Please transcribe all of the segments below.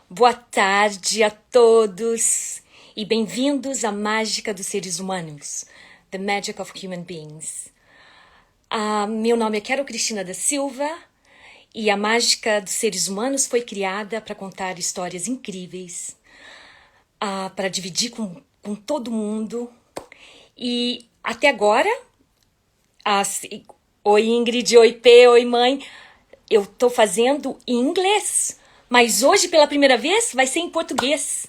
Boa tarde a todos e bem-vindos à Mágica dos Seres Humanos, The Magic of Human Beings. Meu nome é Carol Cristina da Silva e a Mágica dos Seres Humanos foi criada para contar histórias incríveis, para dividir com todo mundo. E até agora, oi Ingrid, oi P, oi mãe, eu tô fazendo em inglês, mas hoje pela primeira vez vai ser em português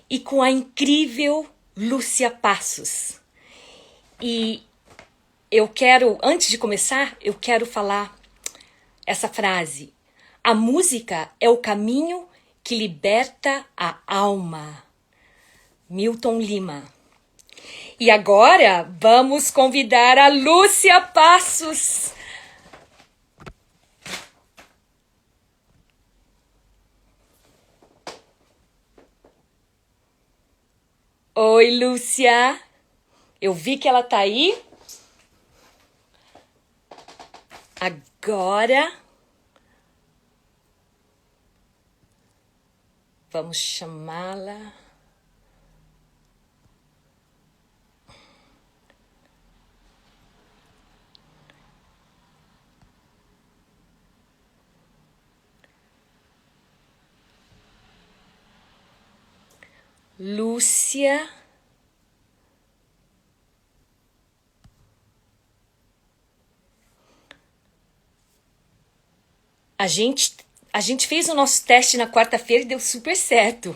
e com a incrível Lúcia Passos. E eu quero, antes de começar, eu quero falar essa frase: a música é o caminho que liberta a alma. Milton Lima. E agora vamos convidar a Lúcia Passos. Oi, Lúcia. Eu vi que ela tá aí. Agora vamos chamá-la. Lúcia. A gente fez o nosso teste na quarta-feira e deu super certo.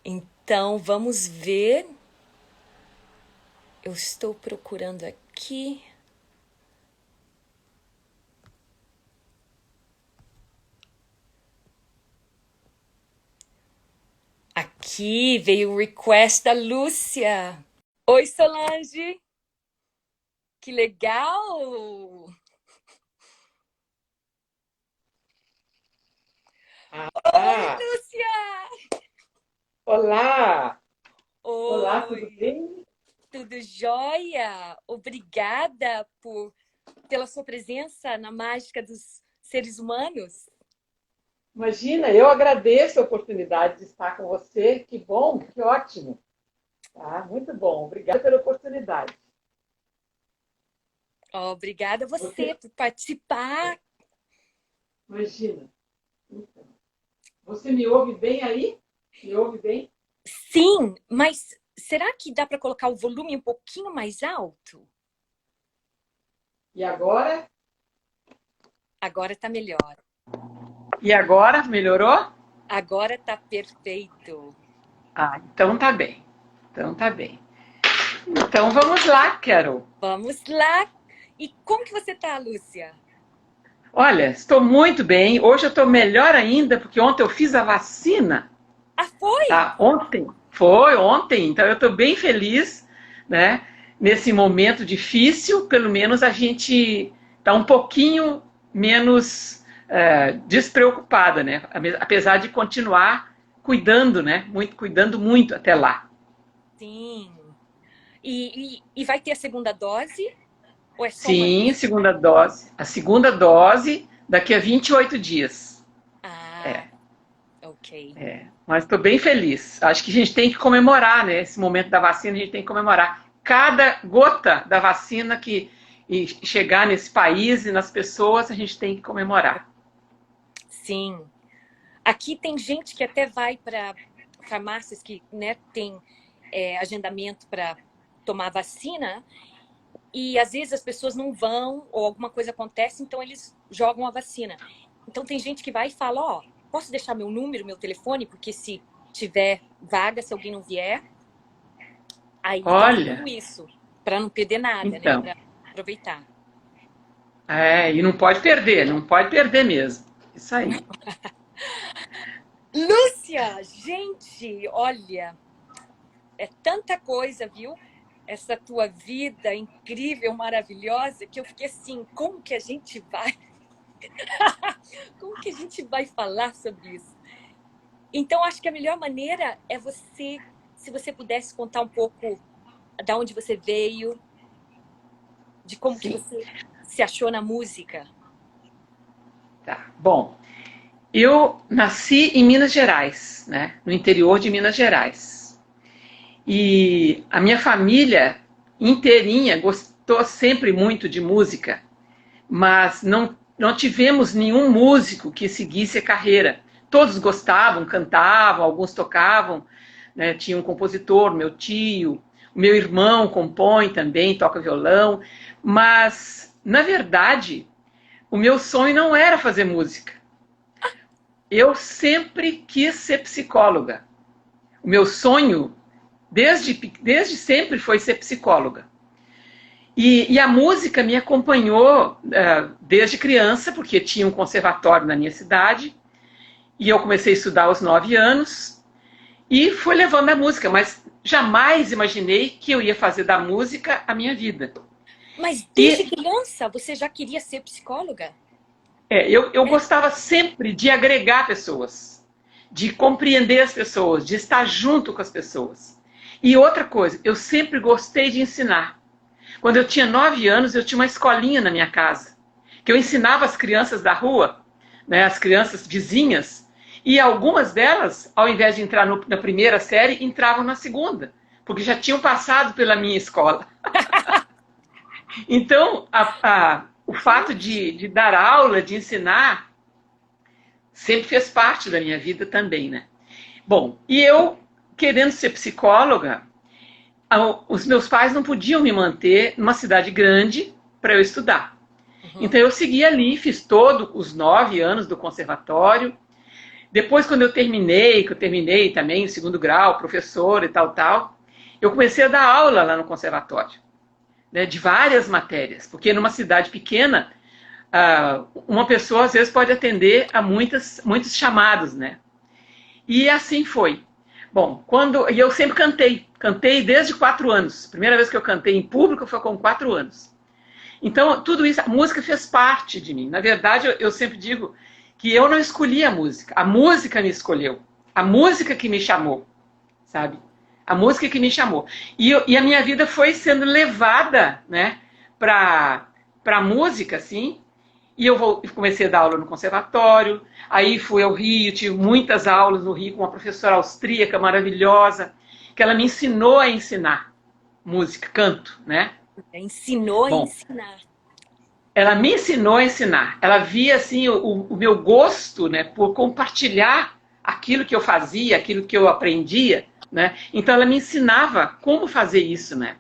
Então, vamos ver. Eu estou procurando aqui. Aqui veio o request da Lúcia. Oi, Solange. Que legal! Oi, Ah, Lúcia! olá! Olá, tudo Oi, bem? tudo jóia? Obrigada pela sua presença na Mágica dos Seres Humanos. Imagina, eu agradeço a oportunidade de estar com você. Que bom, que ótimo. Tá, muito bom. Obrigada pela oportunidade. Obrigada a você Você, por participar. imagina. Então, você me ouve bem aí? Me ouve bem? Sim, mas será que dá para colocar o volume um pouquinho mais alto? E agora? Agora tá melhor. E agora? Melhorou? Agora tá perfeito. Ah, então tá bem. Então tá bem. Então vamos lá, Carol. Vamos lá. E como que você tá, Lúcia? Olha, estou muito bem. Hoje eu estou melhor ainda, porque ontem eu fiz a vacina. Ah, foi? Tá? Ontem, foi ontem, então eu estou bem feliz, né? Nesse momento difícil, pelo menos a gente está um pouquinho menos despreocupada, né? Apesar de continuar cuidando, né? Cuidando muito até lá. Sim. E vai ter a segunda dose? Ou é só uma Sim, vez? segunda dose. A segunda dose daqui a 28 dias. Ah, É, ok. mas estou bem feliz. Acho que a gente tem que comemorar, né? Esse momento da vacina, a gente tem que comemorar. Cada gota da vacina que chegar nesse país e nas pessoas, a gente tem que comemorar. Sim. Aqui tem gente que até vai para farmácias que, né, tem agendamento para tomar vacina e às vezes as pessoas não vão ou alguma coisa acontece, então eles jogam a vacina. Então tem gente que vai e fala, ó, posso deixar meu número, meu telefone, porque se tiver vaga, se alguém não vier, aí estão fazendo Olha, isso, para não perder nada, né, então, para aproveitar. e não pode perder, não pode perder mesmo. Isso aí. Lúcia, gente, olha, é tanta coisa, viu? Essa tua vida incrível, maravilhosa, que eu fiquei assim, como que a gente vai, como que a gente vai falar sobre isso? Então, acho que a melhor maneira é você, se você pudesse contar um pouco da onde você veio, de como que Sim. você se achou na música. Tá. Bom, eu nasci em Minas Gerais, né? No interior de Minas Gerais. E a minha família inteirinha gostou sempre muito de música, mas não tivemos nenhum músico que seguisse a carreira. Todos gostavam, cantavam, alguns tocavam, né? Tinha um compositor, meu tio, o meu irmão compõe também, toca violão, mas, na verdade, o meu sonho não era fazer música. Eu sempre quis ser psicóloga. O meu sonho, desde sempre, foi ser psicóloga. E a música me acompanhou desde criança, porque tinha um conservatório na minha cidade, e eu comecei a estudar aos 9 anos, e fui levando a música, mas jamais imaginei que eu ia fazer da música a minha vida. Mas desde criança você já queria ser psicóloga? Eu gostava sempre de agregar pessoas, de compreender as pessoas, de estar junto com as pessoas. E outra coisa, eu sempre gostei de ensinar. Quando eu tinha 9 anos, eu tinha uma escolinha na minha casa, que eu ensinava as crianças da rua, né, as crianças vizinhas, e algumas delas, ao invés de entrar na primeira série, entravam na segunda, porque já tinham passado pela minha escola. Então, o fato de dar aula, de ensinar, sempre fez parte da minha vida também, né? Bom, e eu, querendo ser psicóloga, os meus pais não podiam me manter numa cidade grande para eu estudar. Então eu segui ali, fiz todos os 9 anos do conservatório. Depois, quando eu terminei também o 2º grau, professor e tal, eu comecei a dar aula lá no conservatório, né, de várias matérias, porque numa cidade pequena, uma pessoa às vezes pode atender a muitos chamados, né? E assim foi. Bom, e eu sempre cantei desde 4 anos. A primeira vez que eu cantei em público foi com 4 anos. Então, tudo isso, a música fez parte de mim. Na verdade, eu sempre digo que eu não escolhi a música me escolheu, a música que me chamou, sabe? A música que me chamou. E a minha vida foi sendo levada, né, para a música, assim. E eu comecei a dar aula no conservatório, aí fui ao Rio, tive muitas aulas no Rio com uma professora austríaca maravilhosa, que ela me ensinou a ensinar música, canto, né? Ensinou a ensinar. Ela me ensinou a ensinar. Ela via, assim, o meu gosto, né, por compartilhar aquilo que eu fazia, aquilo que eu aprendia, né? Então ela me ensinava como fazer isso, né?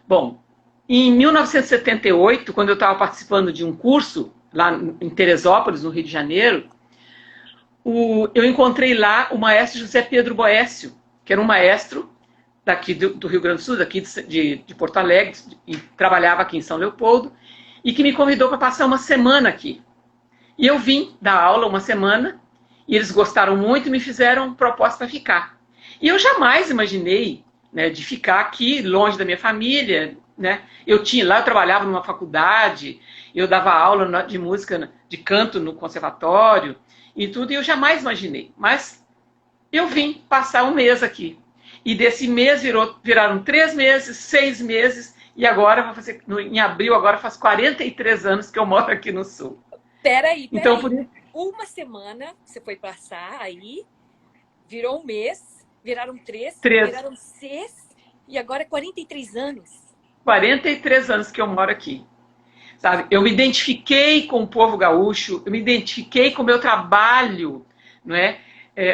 Bom, em 1978, quando eu estava participando de um curso lá em Teresópolis, no Rio de Janeiro, eu encontrei lá o maestro José Pedro Boécio, que era um maestro daqui do Rio Grande do Sul, daqui de Porto Alegre, e trabalhava aqui em São Leopoldo, e que me convidou para passar uma semana aqui. E eu vim dar aula uma semana, e eles gostaram muito e me fizeram proposta para ficar. E eu jamais imaginei, né, de ficar aqui, longe da minha família, né? Eu trabalhava numa faculdade, eu dava aula de música, de canto no conservatório, e tudo, e eu jamais imaginei. Mas eu vim passar um mês aqui. E desse mês viraram 3 meses, 6 meses, e agora, em abril, agora faz 43 anos que eu moro aqui no Sul. Peraí. Então, uma semana você foi passar aí, virou um mês, viraram 3, viraram 6, e agora é 43 anos. 43 anos que eu moro aqui. Sabe? Eu me identifiquei com o povo gaúcho, eu me identifiquei com o meu trabalho, não é?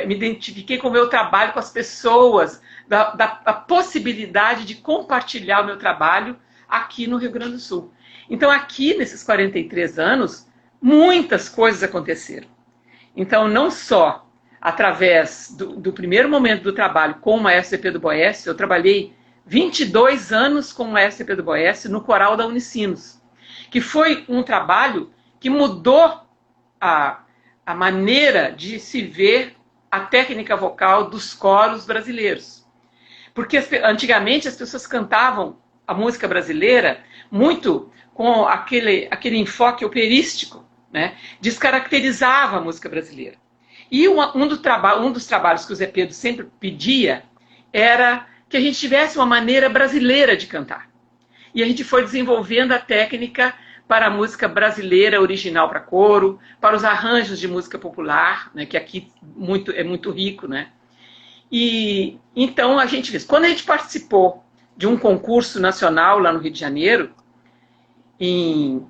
Me identifiquei com o meu trabalho, com as pessoas, da possibilidade de compartilhar o meu trabalho aqui no Rio Grande do Sul. Então, aqui, nesses 43 anos, muitas coisas aconteceram. Então, não só através do primeiro momento do trabalho com o maestro Pedro Boécio, eu trabalhei 22 anos com o maestro Pedro Boécio no coral da Unicinos, que foi um trabalho que mudou a maneira de se ver a técnica vocal dos coros brasileiros. Porque antigamente as pessoas cantavam a música brasileira muito com aquele enfoque operístico, né? Descaracterizava a música brasileira. E um dos trabalhos que o Zé Pedro sempre pedia era que a gente tivesse uma maneira brasileira de cantar. E a gente foi desenvolvendo a técnica para a música brasileira original para coro, para os arranjos de música popular, né, que aqui é muito rico, né? E então a gente fez. Quando a gente participou de um concurso nacional lá no Rio de Janeiro, em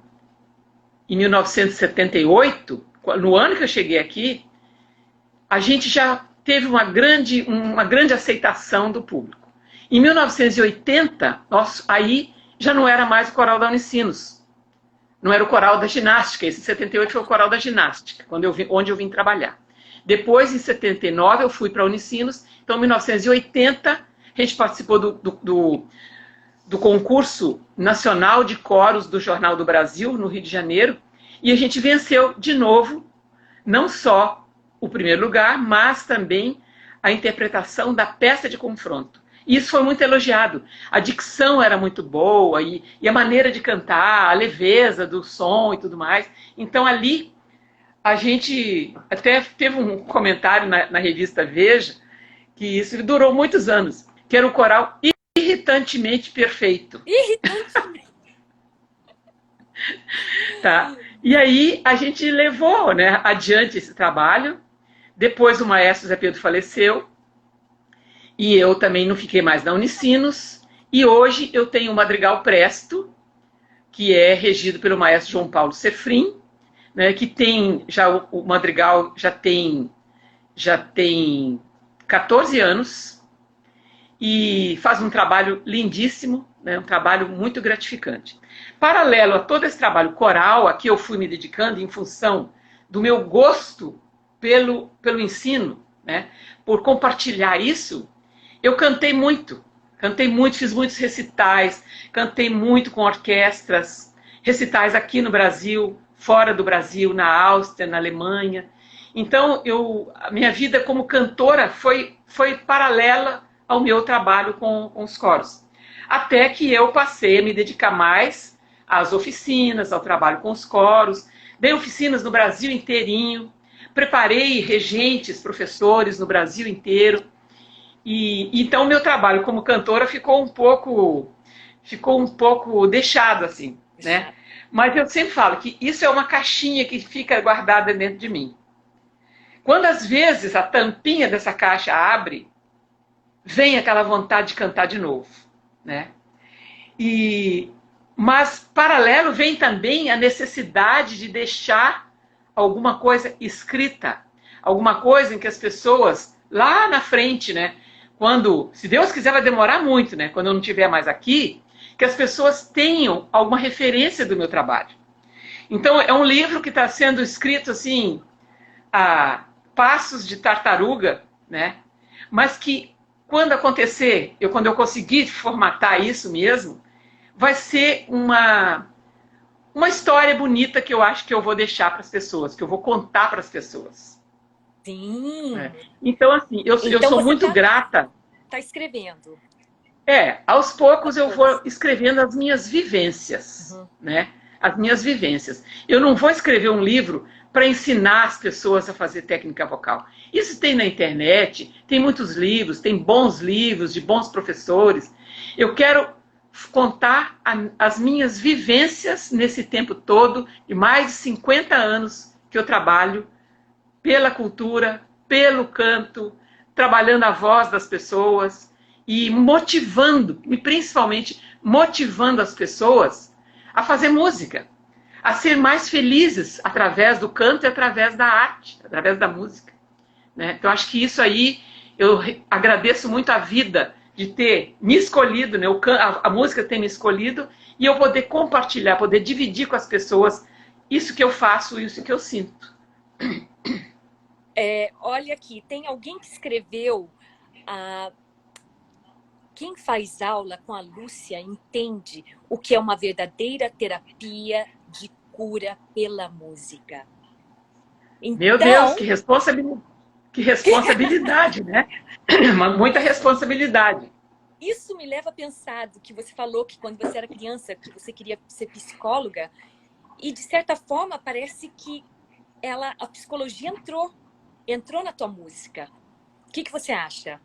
1978, no ano que eu cheguei aqui, a gente já teve uma grande aceitação do público. Em 1980, aí já não era mais o coral da Unicinos, não era o coral da ginástica. Esse 78 foi o coral da ginástica, onde eu vim trabalhar. Depois, em 79, eu fui para a Unicinos. Então, em 1980, a gente participou do concurso nacional de coros do Jornal do Brasil, no Rio de Janeiro, e a gente venceu de novo, não só o primeiro lugar, mas também a interpretação da peça de confronto. E isso foi muito elogiado. A dicção era muito boa, e a maneira de cantar, a leveza do som e tudo mais. Então, ali, a gente até teve um comentário na revista Veja, que isso durou muitos anos, que era um coral irritantemente perfeito. Irritantemente. Tá? E aí a gente levou, né, adiante esse trabalho. Depois o maestro Zé Pedro faleceu, e eu também não fiquei mais na Unicinos, e hoje eu tenho o Madrigal Presto, que é regido pelo maestro João Paulo Sefrim, né, que tem, o Madrigal já tem 14 anos, e faz um trabalho lindíssimo, né, um trabalho muito gratificante. Paralelo a todo esse trabalho coral, a que eu fui me dedicando em função do meu gosto pelo ensino, né, por compartilhar isso, eu cantei muito, fiz muitos recitais, cantei muito com orquestras, recitais aqui no Brasil, fora do Brasil, na Áustria, na Alemanha. Então, a minha vida como cantora foi paralela ao meu trabalho com os coros. Até que eu passei a me dedicar mais às oficinas, ao trabalho com os coros. Dei oficinas no Brasil inteirinho, preparei regentes, professores no Brasil inteiro. E então, meu trabalho como cantora ficou um pouco deixado, assim, né? Mas eu sempre falo que isso é uma caixinha que fica guardada dentro de mim. Quando, às vezes, a tampinha dessa caixa abre, vem aquela vontade de cantar de novo, né? Mas, paralelo, vem também a necessidade de deixar alguma coisa escrita, alguma coisa em que as pessoas, lá na frente, né? Quando, se Deus quiser, vai demorar muito, né? Quando eu não estiver mais aqui, que as pessoas tenham alguma referência do meu trabalho. Então, é um livro que está sendo escrito, assim, a passos de tartaruga, né? Mas que, quando acontecer, quando eu conseguir formatar isso mesmo, vai ser uma história bonita que eu acho que eu vou deixar para as pessoas, que eu vou contar para as pessoas. Sim. É. Então, assim, eu sou muito grata. Está escrevendo. Aos poucos eu vou escrevendo as minhas vivências, né? As minhas vivências. Eu não vou escrever um livro para ensinar as pessoas a fazer técnica vocal. Isso tem na internet, tem muitos livros, tem bons livros de bons professores. Eu quero contar as minhas vivências nesse tempo todo, de mais de 50 anos que eu trabalho pela cultura, pelo canto, trabalhando a voz das pessoas e principalmente motivando as pessoas a fazer música, a ser mais felizes através do canto e através da arte, através da música, né? Então, acho que isso aí, eu agradeço muito a vida de ter me escolhido, né? A música ter me escolhido, e eu poder compartilhar, poder dividir com as pessoas isso que eu faço, isso que eu sinto. Olha aqui, tem alguém que escreveu quem faz aula com a Lúcia entende o que é uma verdadeira terapia de cura pela música. Então, meu Deus, que responsabilidade, né? Muita responsabilidade. Isso me leva a pensar do que você falou, que quando você era criança, que você queria ser psicóloga, e de certa forma parece que a psicologia entrou na tua música. O que você acha?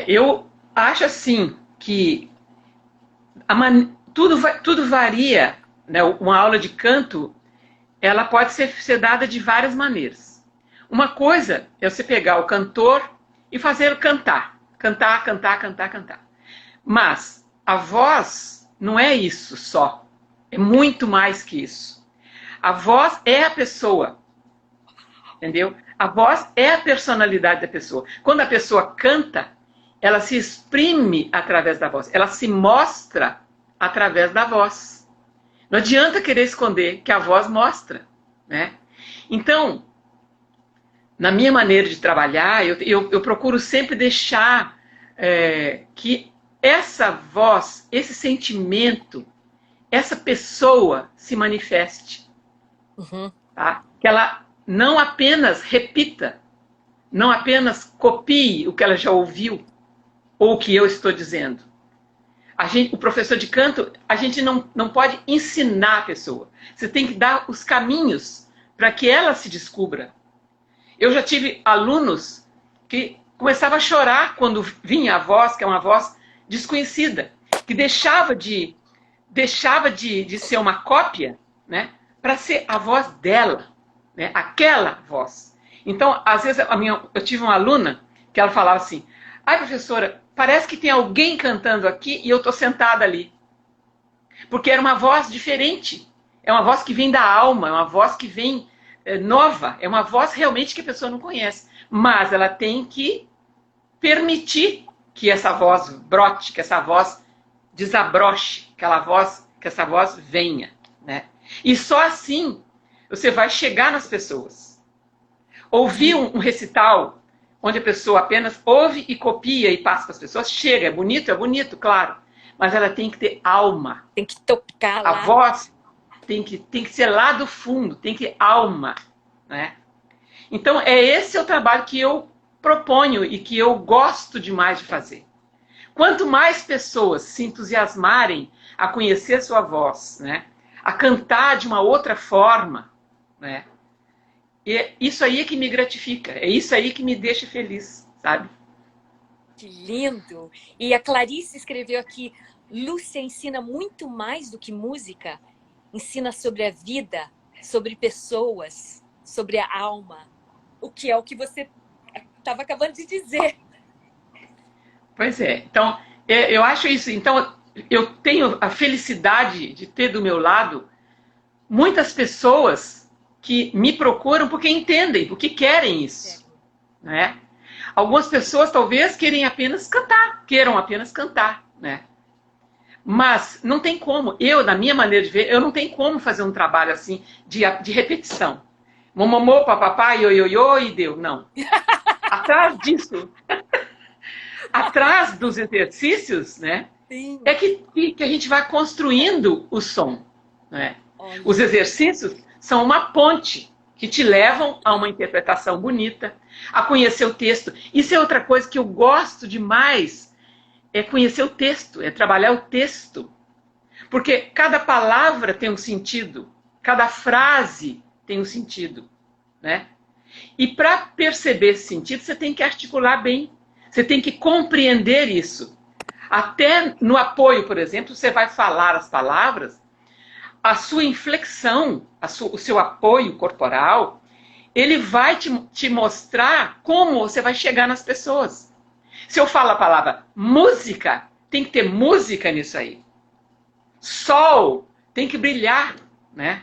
Eu acho assim que tudo varia, né? Uma aula de canto, ela pode ser dada de várias maneiras. Uma coisa é você pegar o cantor e fazê-lo cantar. Cantar, cantar, cantar, cantar. Mas a voz não é isso só. É muito mais que isso. A voz é a pessoa. Entendeu? A voz é a personalidade da pessoa. Quando a pessoa canta, ela se exprime através da voz. Ela se mostra através da voz. Não adianta querer esconder que a voz mostra, né? Então, na minha maneira de trabalhar, eu procuro sempre deixar que essa voz, esse sentimento, essa pessoa se manifeste. Uhum. Tá? Que ela não apenas repita, não apenas copie o que ela já ouviu, ou o que eu estou dizendo. O professor de canto, a gente não pode ensinar a pessoa. Você tem que dar os caminhos para que ela se descubra. Eu já tive alunos que começavam a chorar quando vinha a voz, que é uma voz desconhecida, que deixava de ser uma cópia, né, para ser a voz dela, né, aquela voz. Então, às vezes, eu tive uma aluna que ela falava assim: ai, professora, parece que tem alguém cantando aqui e eu estou sentada ali. Porque era uma voz diferente. É uma voz que vem da alma, é uma voz que vem nova. É uma voz realmente que a pessoa não conhece. Mas ela tem que permitir que essa voz brote, que essa voz desabroche, que essa voz venha, né? E só assim você vai chegar nas pessoas. Ouvir um recital onde a pessoa apenas ouve e copia e passa para as pessoas, chega, é bonito, claro. Mas ela tem que ter alma. Tem que tocar lá. A voz tem que ser lá do fundo, tem que ter alma, né? Então, esse é o trabalho que eu proponho e que eu gosto demais de fazer. Quanto mais pessoas se entusiasmarem a conhecer sua voz, né, a cantar de uma outra forma, né, e isso aí é que me gratifica, é isso aí que me deixa feliz, sabe? Que lindo! E a Clarice escreveu aqui: Lúcia ensina muito mais do que música, ensina sobre a vida, sobre pessoas, sobre a alma, o que é o que você estava acabando de dizer. Pois é, então, eu acho isso. Então, eu tenho a felicidade de ter do meu lado muitas pessoas que me procuram porque entendem, porque querem isso, né? Algumas pessoas talvez queiram apenas cantar, né? Mas não tem como, na minha maneira de ver, eu não tenho como fazer um trabalho assim de repetição. Momomô, papapá, ioiô e deu, não. Atrás disso... Atrás dos exercícios, né, Sim. é que a gente vai construindo o som, né? Os exercícios são uma ponte que te levam a uma interpretação bonita, a conhecer o texto. Isso é outra coisa que eu gosto demais, é conhecer o texto, é trabalhar o texto. Porque cada palavra tem um sentido, cada frase tem um sentido, né? E para perceber esse sentido, você tem que articular bem. Você tem que compreender isso. Até no apoio, por exemplo, você vai falar as palavras, a sua inflexão, o seu apoio corporal, ele vai te mostrar como você vai chegar nas pessoas. Se eu falo a palavra música, tem que ter música nisso aí. Sol, tem que brilhar, né?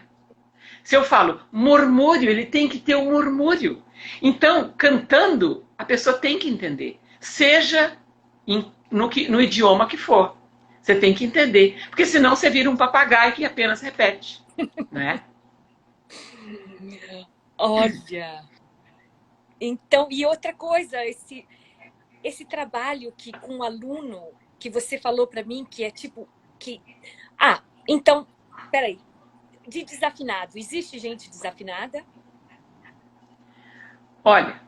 Se eu falo murmúrio, ele tem que ter um murmúrio. Então, cantando, a pessoa tem que entender. Seja no idioma que for. Você tem que entender. Porque senão você vira um papagaio que apenas repete, né? Olha! Então, e outra coisa, esse trabalho que com um aluno que você falou para mim, que é tipo... então, peraí. De desafinado, existe gente desafinada? Olha,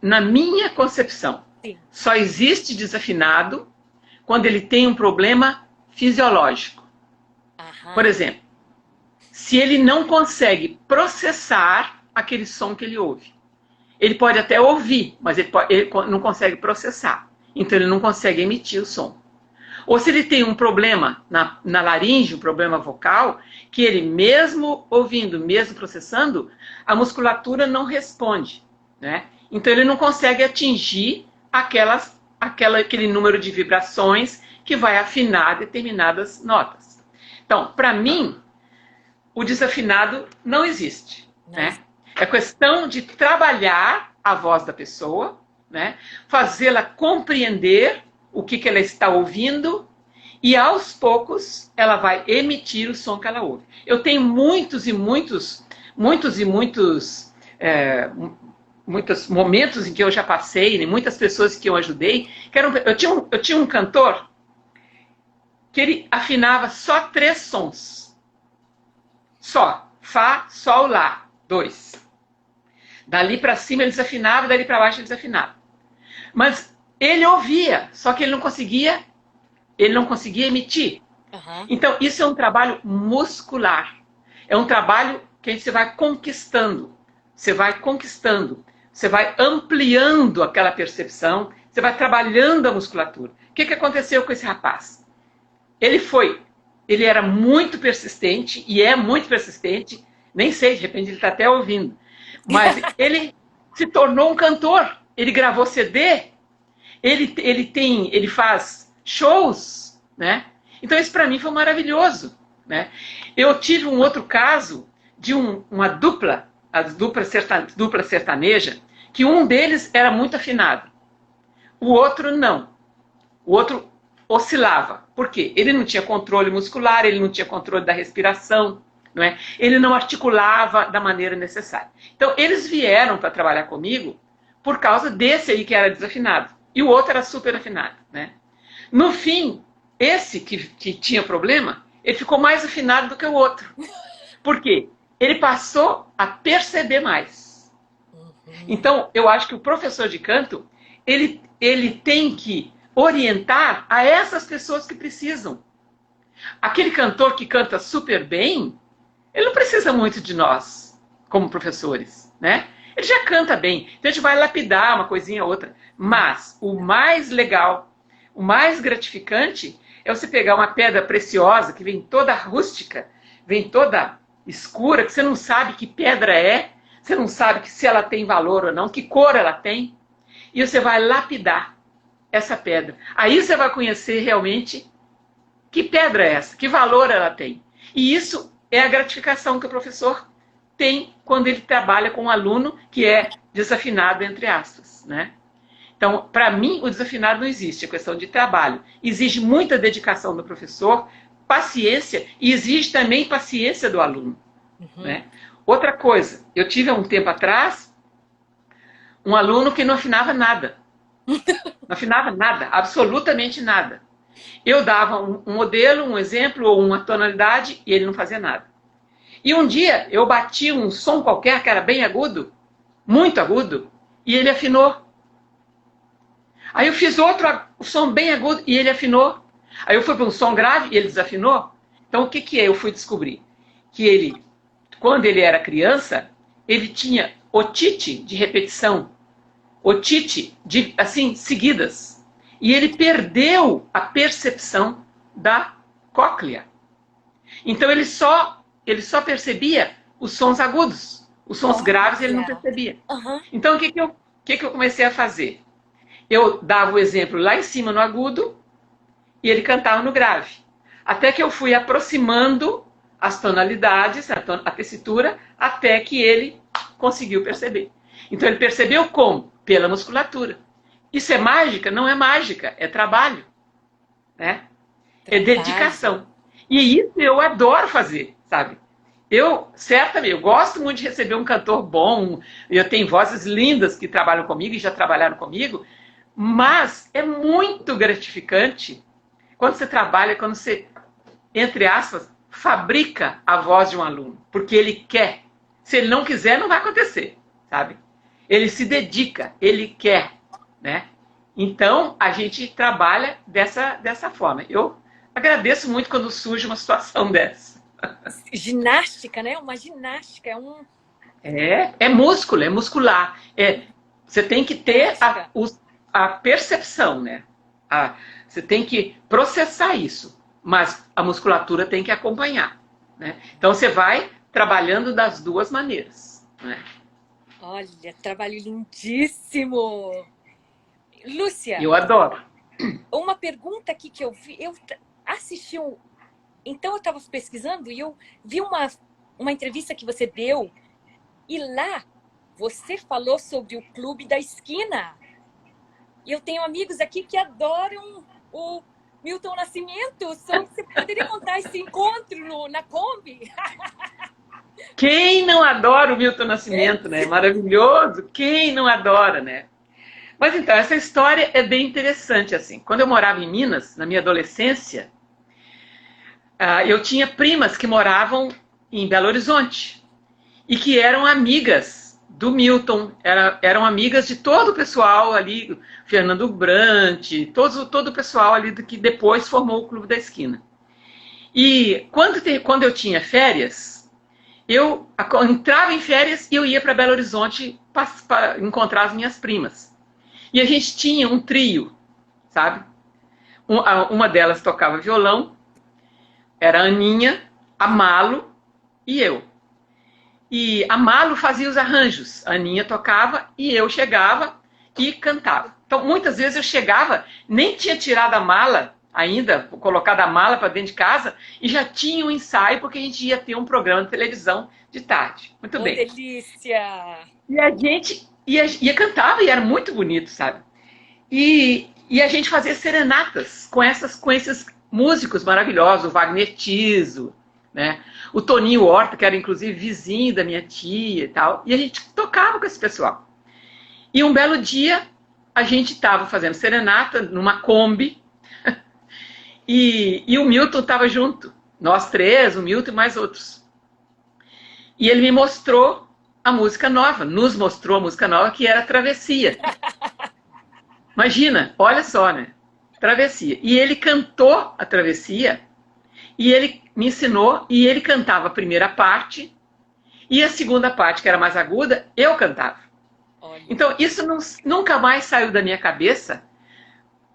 na minha concepção, Sim. Só existe desafinado quando ele tem um problema fisiológico. Aham. Por exemplo, se ele não consegue processar aquele som que ele ouve. Ele pode até ouvir, mas ele não consegue processar. Então ele não consegue emitir o som. Ou se ele tem um problema na laringe, um problema vocal, que ele mesmo ouvindo, mesmo processando, a musculatura não responde, né? Então ele não consegue atingir aquele número de vibrações que vai afinar determinadas notas. Então, para mim, o desafinado não existe, né? É questão de trabalhar a voz da pessoa, né? Fazê-la compreender o que ela está ouvindo e, aos poucos, ela vai emitir o som que ela ouve. Eu tenho muitos momentos em que eu já passei, né? Muitas pessoas que eu ajudei. Eu tinha um cantor que ele afinava só 3 sons. Só. Fá, Sol, Lá. 2. Dali para cima ele desafinava, dali para baixo ele desafinava. Mas ele ouvia, só que ele não conseguia emitir. Uhum. Então, isso é um trabalho muscular. É um trabalho que você vai conquistando. Você vai conquistando. Você vai ampliando aquela percepção. Você vai trabalhando a musculatura. O que aconteceu com esse rapaz? Ele era muito persistente, e é muito persistente. Nem sei, de repente ele está até ouvindo. Mas ele se tornou um cantor. Ele gravou CD. Ele faz shows, né? Então isso para mim foi maravilhoso, né? Eu tive um outro caso de uma dupla sertaneja, que um deles era muito afinado, o outro não. O outro oscilava. Por quê? Ele não tinha controle muscular, ele não tinha controle da respiração, não é? Ele não articulava da maneira necessária. Então eles vieram para trabalhar comigo por causa desse aí que era desafinado. E o outro era super afinado, né? No fim, esse que tinha problema, ele ficou mais afinado do que o outro. Por quê? Ele passou a perceber mais. Então, eu acho que o professor de canto, ele tem que orientar a essas pessoas que precisam. Aquele cantor que canta super bem, ele não precisa muito de nós, como professores, né? Ele já canta bem. Então a gente vai lapidar uma coisinha ou outra. Mas o mais legal, o mais gratificante, é você pegar uma pedra preciosa que vem toda rústica, vem toda escura, que você não sabe que pedra é, você não sabe se ela tem valor ou não, que cor ela tem, e você vai lapidar essa pedra. Aí você vai conhecer realmente que pedra é essa, que valor ela tem. E isso é a gratificação que o professor tem quando ele trabalha com um aluno que é desafinado, entre aspas, né? Então, para mim, o desafinado não existe, é questão de trabalho. Exige muita dedicação do professor, paciência, e exige também paciência do aluno. Uhum. Né? Outra coisa, eu tive há um tempo atrás um aluno que não afinava nada. Não afinava nada, absolutamente nada. Eu dava um modelo, um exemplo ou uma tonalidade e ele não fazia nada. E um dia eu bati um som qualquer que era bem agudo, muito agudo, e ele afinou. Aí eu fiz outro som bem agudo e ele afinou. Aí eu fui para um som grave e ele desafinou. Então o que eu fui descobrir? Que ele, quando ele era criança, ele tinha otite de repetição, otite de, assim, seguidas. E ele perdeu a percepção da cóclea. Então ele só percebia os sons agudos. Os sons graves ele não percebia. Uhum. Então o que eu comecei a fazer? Eu dava o exemplo lá em cima no agudo e ele cantava no grave. Até que eu fui aproximando as tonalidades, a tessitura, até que ele conseguiu perceber. Então ele percebeu como? Pela musculatura. Isso é mágica? Não é mágica, é trabalho. Né? É dedicação. E isso eu adoro fazer, sabe? Eu gosto muito de receber um cantor bom, eu tenho vozes lindas que trabalham comigo e já trabalharam comigo, mas é muito gratificante quando você trabalha, quando você, entre aspas, fabrica a voz de um aluno, porque ele quer. Se ele não quiser, não vai acontecer, sabe? Ele se dedica, ele quer, né? Então, a gente trabalha dessa forma. Eu agradeço muito quando surge uma situação dessa. Ginástica, né? Uma ginástica, É músculo, é muscular. Você tem que ter a percepção, né? Você tem que processar isso, mas a musculatura tem que acompanhar, né? Então você vai trabalhando das duas maneiras, né? Olha, trabalho lindíssimo! Lúcia, Eu adoro. uma pergunta aqui que eu vi, assisti então eu estava pesquisando e eu vi uma entrevista que você deu e lá você falou sobre o Clube da Esquina. E eu tenho amigos aqui que adoram o Milton Nascimento. Você poderia contar esse encontro na Kombi? Quem não adora o Milton Nascimento, né? Maravilhoso. Quem não adora, né? Mas então, essa história é bem interessante, assim. Quando eu morava em Minas, na minha adolescência, eu tinha primas que moravam em Belo Horizonte e que eram amigas do Milton, eram amigas de todo o pessoal ali, Fernando Brant, todo o pessoal ali que depois formou o Clube da Esquina. E quando eu tinha férias, eu entrava em férias e eu ia para Belo Horizonte para encontrar as minhas primas. E a gente tinha um trio, sabe? Uma delas tocava violão, era a Aninha, a Malo e eu. E a Malo fazia os arranjos, a Aninha tocava e eu chegava e cantava. Então, muitas vezes eu chegava, nem tinha tirado a mala ainda, colocado a mala para dentro de casa, e já tinha um ensaio, porque a gente ia ter um programa de televisão de tarde. Muito bem. Delícia! E a gente ia cantava e era muito bonito, sabe? E a gente fazia serenatas com esses músicos maravilhosos, o Wagner Tiso, né? O Toninho Horta, que era inclusive vizinho da minha tia e tal, e a gente tocava com esse pessoal. E um belo dia, a gente estava fazendo serenata numa Kombi, e o Milton estava junto, nós três, o Milton e mais outros. E ele me mostrou a música nova, nos mostrou a música nova, que era Travessia. Imagina, olha só, né? Travessia. E ele cantou a Travessia, e ele me ensinou, e ele cantava a primeira parte, e a segunda parte, que era mais aguda, eu cantava. Olha. Então, isso nunca mais saiu da minha cabeça.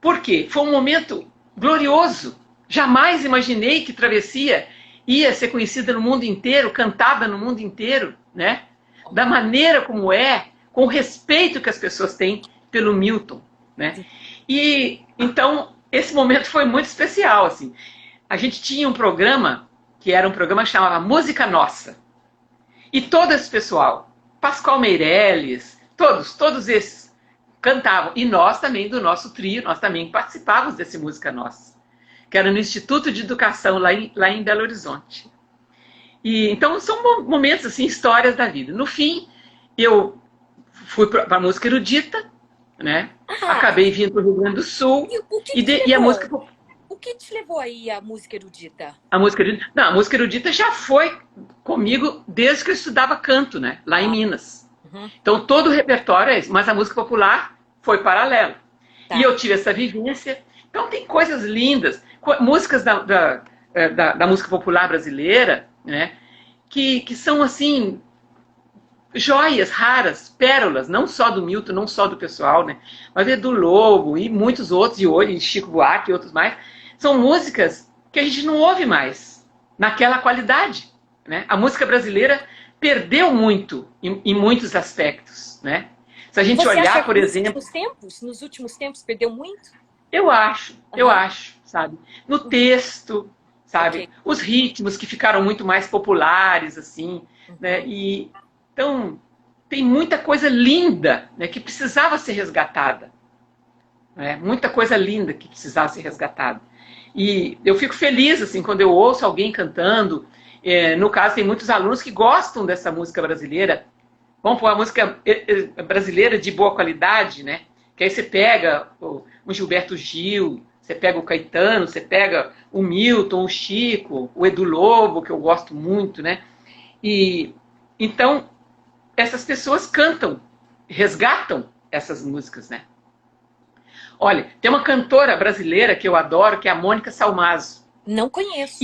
Por quê? Foi um momento glorioso. Jamais imaginei que Travessia ia ser conhecida no mundo inteiro, cantada no mundo inteiro, né? Da maneira como é, com o respeito que as pessoas têm pelo Milton, né? E então esse momento foi muito especial, assim. A gente tinha um programa que era um programa que chamava Música Nossa. E todo esse pessoal, Pascoal Meirelles, todos esses cantavam. E nós também, do nosso trio, nós também participávamos desse Música Nossa, que era no Instituto de Educação lá em Belo Horizonte. E então são momentos assim, histórias da vida. No fim, eu fui para a música erudita, né? Acabei vindo para o Rio Grande do Sul. E a música... O que te levou aí a música erudita? A música erudita? Não, a música erudita já foi comigo desde que eu estudava canto, né? Lá em Minas. Uhum. Então todo o repertório é isso, mas a música popular foi paralelo. Tá. E eu tive essa vivência. Então tem coisas lindas, músicas da música popular brasileira, né? Que são assim joias raras, pérolas, não só do Milton, não só do pessoal, né? Mas é do Lobo e muitos outros, e hoje Chico Buarque e outros mais. São músicas que a gente não ouve mais naquela qualidade, né? A música brasileira perdeu muito em muitos aspectos, né? Se a gente Você olhar, acha que por exemplo, nos últimos tempos perdeu muito? Eu acho, sabe? No texto, sabe? Okay. Os ritmos que ficaram muito mais populares, assim, né? E então tem muita coisa linda, né, que precisava ser resgatada, né? Muita coisa linda que precisava ser resgatada. E eu fico feliz assim quando eu ouço alguém cantando. No caso, tem muitos alunos que gostam dessa música brasileira. Vamos pôr a música brasileira de boa qualidade, né? Que aí você pega o Gilberto Gil, você pega o Caetano, você pega o Milton, o Chico, o Edu Lobo, que eu gosto muito, né? E então essas pessoas cantam, resgatam essas músicas, né? Olha, tem uma cantora brasileira que eu adoro, que é a Mônica Salmazo. Não conheço.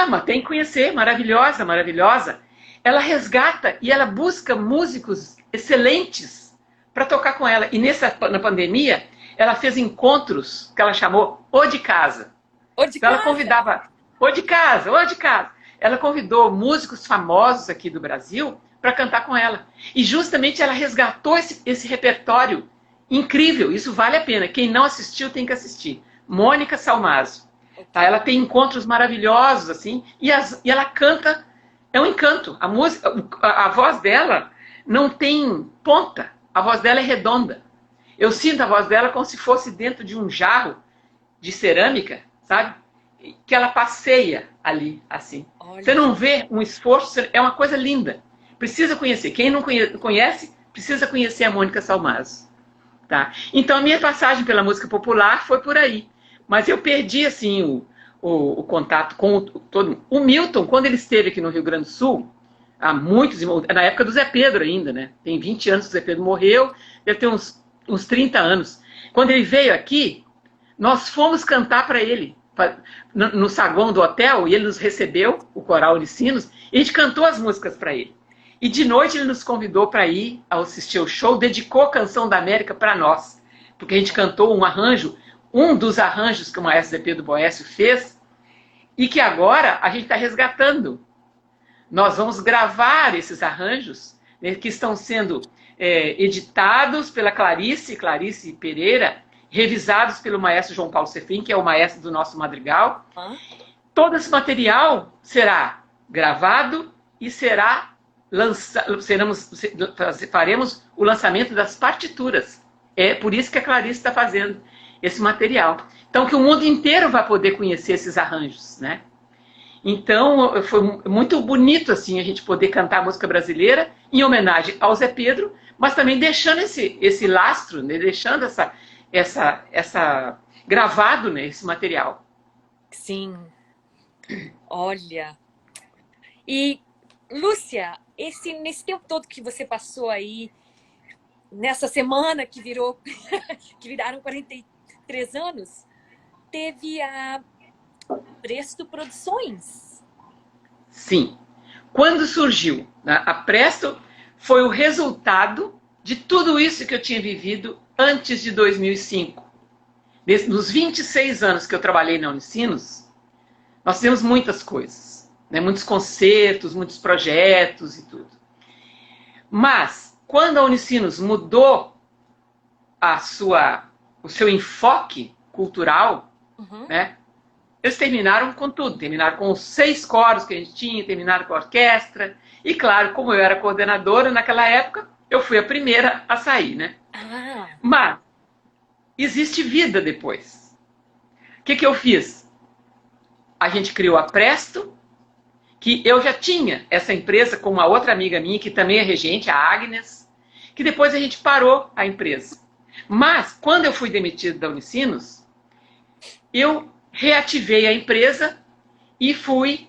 Mas tem que conhecer, maravilhosa, maravilhosa. Ela resgata e ela busca músicos excelentes para tocar com ela. E na pandemia, ela fez encontros que ela chamou O de Casa. Ou de Então ela casa. convidava O de Casa, O de Casa. Ela convidou músicos famosos aqui do Brasil para cantar com ela. E justamente ela resgatou esse repertório incrível. Isso vale a pena. Quem não assistiu tem que assistir. Mônica Salmazo. Tá? Ela tem encontros maravilhosos, assim, e ela canta, é um encanto. A música, a voz dela não tem ponta, a voz dela é redonda. Eu sinto a voz dela como se fosse dentro de um jarro de cerâmica, sabe? Que ela passeia ali, assim. Olha. Você não vê um esforço, é uma coisa linda. Precisa conhecer. Quem não conhece, precisa conhecer a Mônica Salmazo. Tá? Então, a minha passagem pela música popular foi por aí. Mas eu perdi, assim, o contato com todo mundo. O Milton, quando ele esteve aqui no Rio Grande do Sul, há muitos, na época do Zé Pedro ainda, né? Tem 20 anos que o Zé Pedro morreu, deve ter uns 30 anos. Quando ele veio aqui, nós fomos cantar para ele, no saguão do hotel, e ele nos recebeu, o Coral Unicinos, e a gente cantou as músicas para ele. E de noite ele nos convidou para ir ao assistir o show, dedicou a Canção da América para nós, porque a gente cantou um arranjo, um dos arranjos que o maestro Zé Pedro Boécio fez, e que agora a gente está resgatando. Nós vamos gravar esses arranjos, né, que estão sendo editados pela Clarice Pereira, revisados pelo maestro João Paulo Sefrim, que é o maestro do nosso madrigal. Todo esse material será gravado e faremos o lançamento das partituras. É por isso que a Clarice está fazendo esse material. Então, que o mundo inteiro vai poder conhecer esses arranjos, né? Então, foi muito bonito, assim, a gente poder cantar a música brasileira em homenagem ao Zé Pedro, mas também deixando esse lastro, né? Deixando essa gravado, né? Esse material. Sim. Olha. E, Lúcia, nesse tempo todo que você passou aí, nessa semana que viraram 43 anos, teve a Presto Produções. Sim. Quando surgiu, né, a Presto foi o resultado de tudo isso que eu tinha vivido antes de 2005. Nos 26 anos que eu trabalhei na Unicinos, nós fizemos muitas coisas, né, muitos concertos, muitos projetos e tudo. Mas, quando a Unicinos mudou o seu enfoque cultural, né, eles terminaram com tudo. Terminaram com os 6 coros que a gente tinha, terminaram com a orquestra. E, claro, como eu era coordenadora naquela época, eu fui a primeira a sair, né? Mas existe vida depois. O que eu fiz? A gente criou a Presto, que eu já tinha essa empresa com uma outra amiga minha, que também é regente, a Agnes, que depois a gente parou a empresa. Mas, quando eu fui demitida da Unicinos, eu reativei a empresa e fui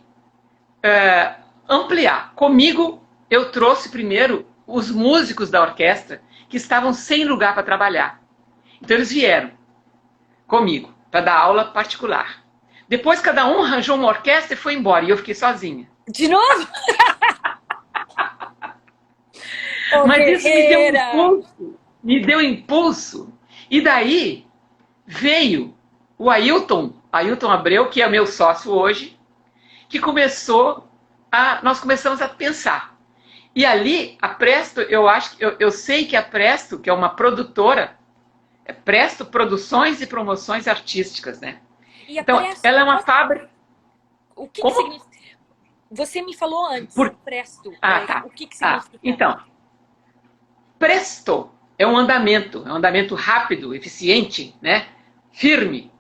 ampliar. Comigo, eu trouxe primeiro os músicos da orquestra que estavam sem lugar para trabalhar. Então, eles vieram comigo para dar aula particular. Depois, cada um arranjou uma orquestra e foi embora. E eu fiquei sozinha. De novo? Mas isso me deu impulso. E daí veio o Ailton Abreu, que é meu sócio hoje, que nós começamos a pensar. E ali, a Presto, eu sei que a Presto, que é uma produtora, Presto Produções e Promoções Artísticas, né? Então, Presto, ela é uma fábrica... O que significa? Você me falou antes, Presto. Tá. O que significa? Então, Presto é um andamento rápido, eficiente, né? Firme.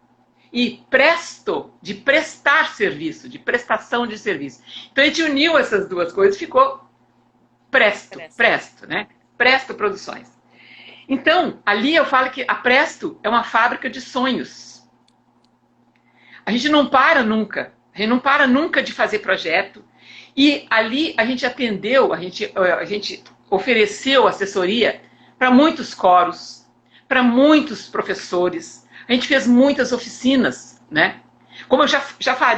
E presto, de prestar serviço, de prestação de serviço. Então, a gente uniu essas duas coisas e ficou Presto, né? Presto Produções. Então, ali eu falo que a Presto é uma fábrica de sonhos. A gente não para nunca. A gente não para nunca de fazer projeto. E ali a gente atendeu, a gente ofereceu assessoria para muitos coros, para muitos professores. A gente fez muitas oficinas, né? Como eu já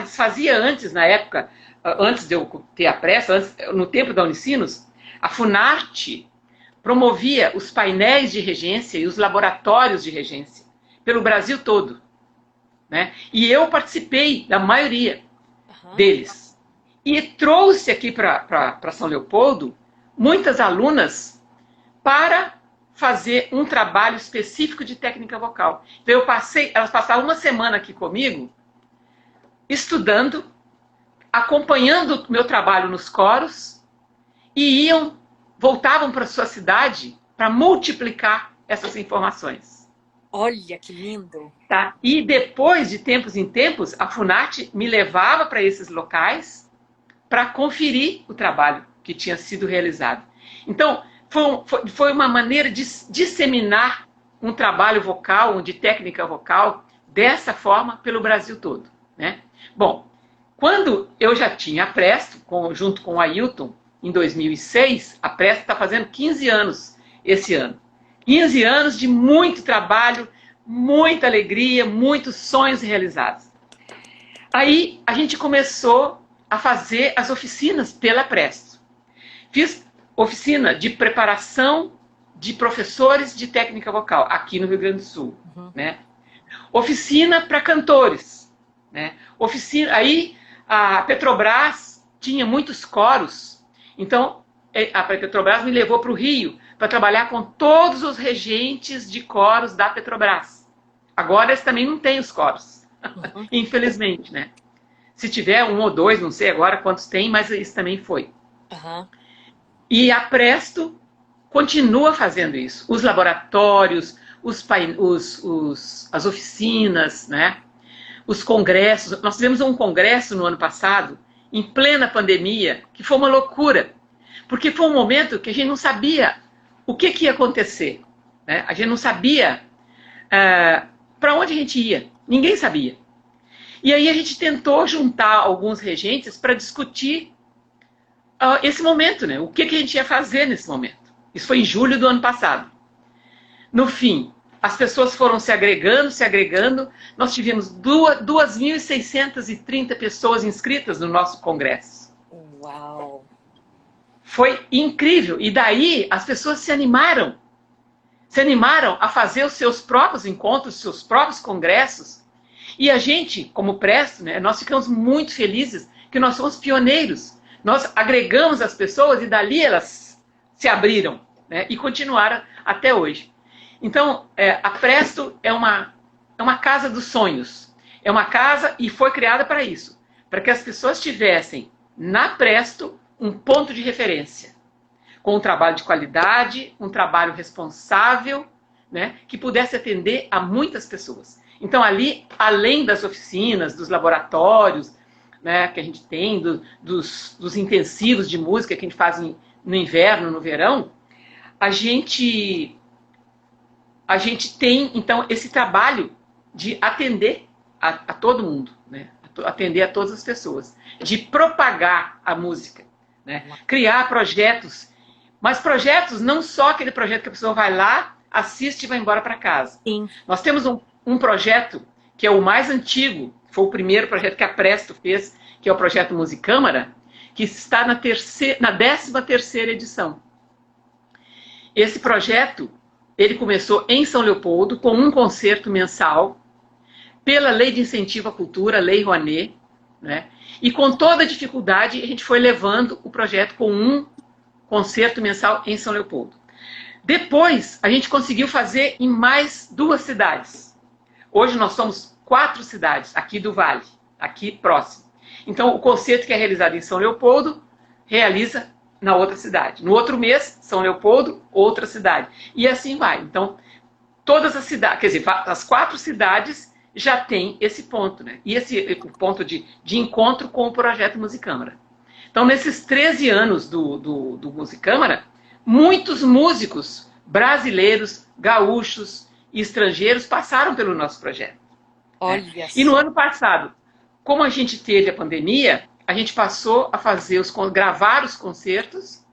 fazia antes, na época, antes de eu ter a Presto, no tempo da Unicinos, a Funarte promovia os painéis de regência e os laboratórios de regência. pelo Brasil todo, né? E eu participei da maioria deles. E trouxe aqui para São Leopoldo muitas alunas para fazer um trabalho específico de técnica vocal. Então elas passavam uma semana aqui comigo, estudando, acompanhando o meu trabalho nos coros, e voltavam para sua cidade para multiplicar essas informações. Olha que lindo! Tá? E depois, de tempos em tempos, a Funarte me levava para esses locais para conferir o trabalho que tinha sido realizado. Então, foi uma maneira de disseminar um trabalho vocal, de técnica vocal, dessa forma pelo Brasil todo, né? Bom, quando eu já tinha a Presto, junto com o Ailton, em 2006, a Presto está fazendo 15 anos esse ano. 15 anos de muito trabalho, muita alegria, muitos sonhos realizados. Aí a gente começou a fazer as oficinas pela Presto. Fiz oficina de preparação de professores de técnica vocal aqui no Rio Grande do Sul, né? Oficina para cantores, né? Aí a Petrobras tinha muitos coros, então a Petrobras me levou para o Rio para trabalhar com todos os regentes de coros da Petrobras. Agora eles também não têm os coros, infelizmente, né? Se tiver um ou dois, não sei agora quantos tem, mas isso também foi. E a Presto continua fazendo isso. Os laboratórios, as oficinas, né? Os congressos. Nós tivemos um congresso no ano passado, em plena pandemia, que foi uma loucura. Porque foi um momento que a gente não sabia o que ia acontecer, né? A gente não sabia para onde a gente ia. Ninguém sabia. E aí a gente tentou juntar alguns regentes para discutir esse momento, né? O que a gente ia fazer nesse momento. Isso foi em julho do ano passado. No fim, as pessoas foram se agregando. Nós tivemos 2.630 pessoas inscritas no nosso congresso. Uau! Foi incrível. E daí as pessoas se animaram a fazer os seus próprios encontros, os seus próprios congressos. E a gente, como Presto, né, nós ficamos muito felizes que nós somos pioneiros. Nós agregamos as pessoas e dali elas se abriram, né, e continuaram até hoje. Então, a Presto é uma casa dos sonhos. É uma casa e foi criada para isso. Para que as pessoas tivessem na Presto um ponto de referência. Com um trabalho de qualidade, um trabalho responsável, né, que pudesse atender a muitas pessoas. Então, ali, além das oficinas, dos laboratórios, né, que a gente tem, dos intensivos de música que a gente faz no inverno, no verão, a gente tem, então, esse trabalho de atender a todo mundo, né, atender a todas as pessoas, de propagar a música, né, criar projetos, mas projetos não só aquele projeto que a pessoa vai lá, assiste e vai embora para casa. Sim. Nós temos um projeto que é o mais antigo, foi o primeiro projeto que a Presto fez, que é o projeto Musicâmara, que está na 13ª edição. Esse projeto, ele começou em São Leopoldo, com um concerto mensal, pela Lei de Incentivo à Cultura, Lei Rouanet, né? E com toda a dificuldade, a gente foi levando o projeto com um concerto mensal em São Leopoldo. Depois, a gente conseguiu fazer em mais 2 cidades. Hoje nós somos 4 cidades aqui do Vale, aqui próximo. Então, o concerto que é realizado em São Leopoldo, realiza na outra cidade. No outro mês, São Leopoldo, outra cidade. E assim vai. Então, todas as cidades, quer dizer, as 4 cidades já têm esse ponto, né? E esse ponto de encontro com o projeto Musicâmara. Então, nesses 13 anos do Musicâmara, muitos músicos brasileiros, gaúchos e estrangeiros passaram pelo nosso projeto. Olha né? só. E no ano passado, como a gente teve a pandemia, a gente passou a gravar os concertos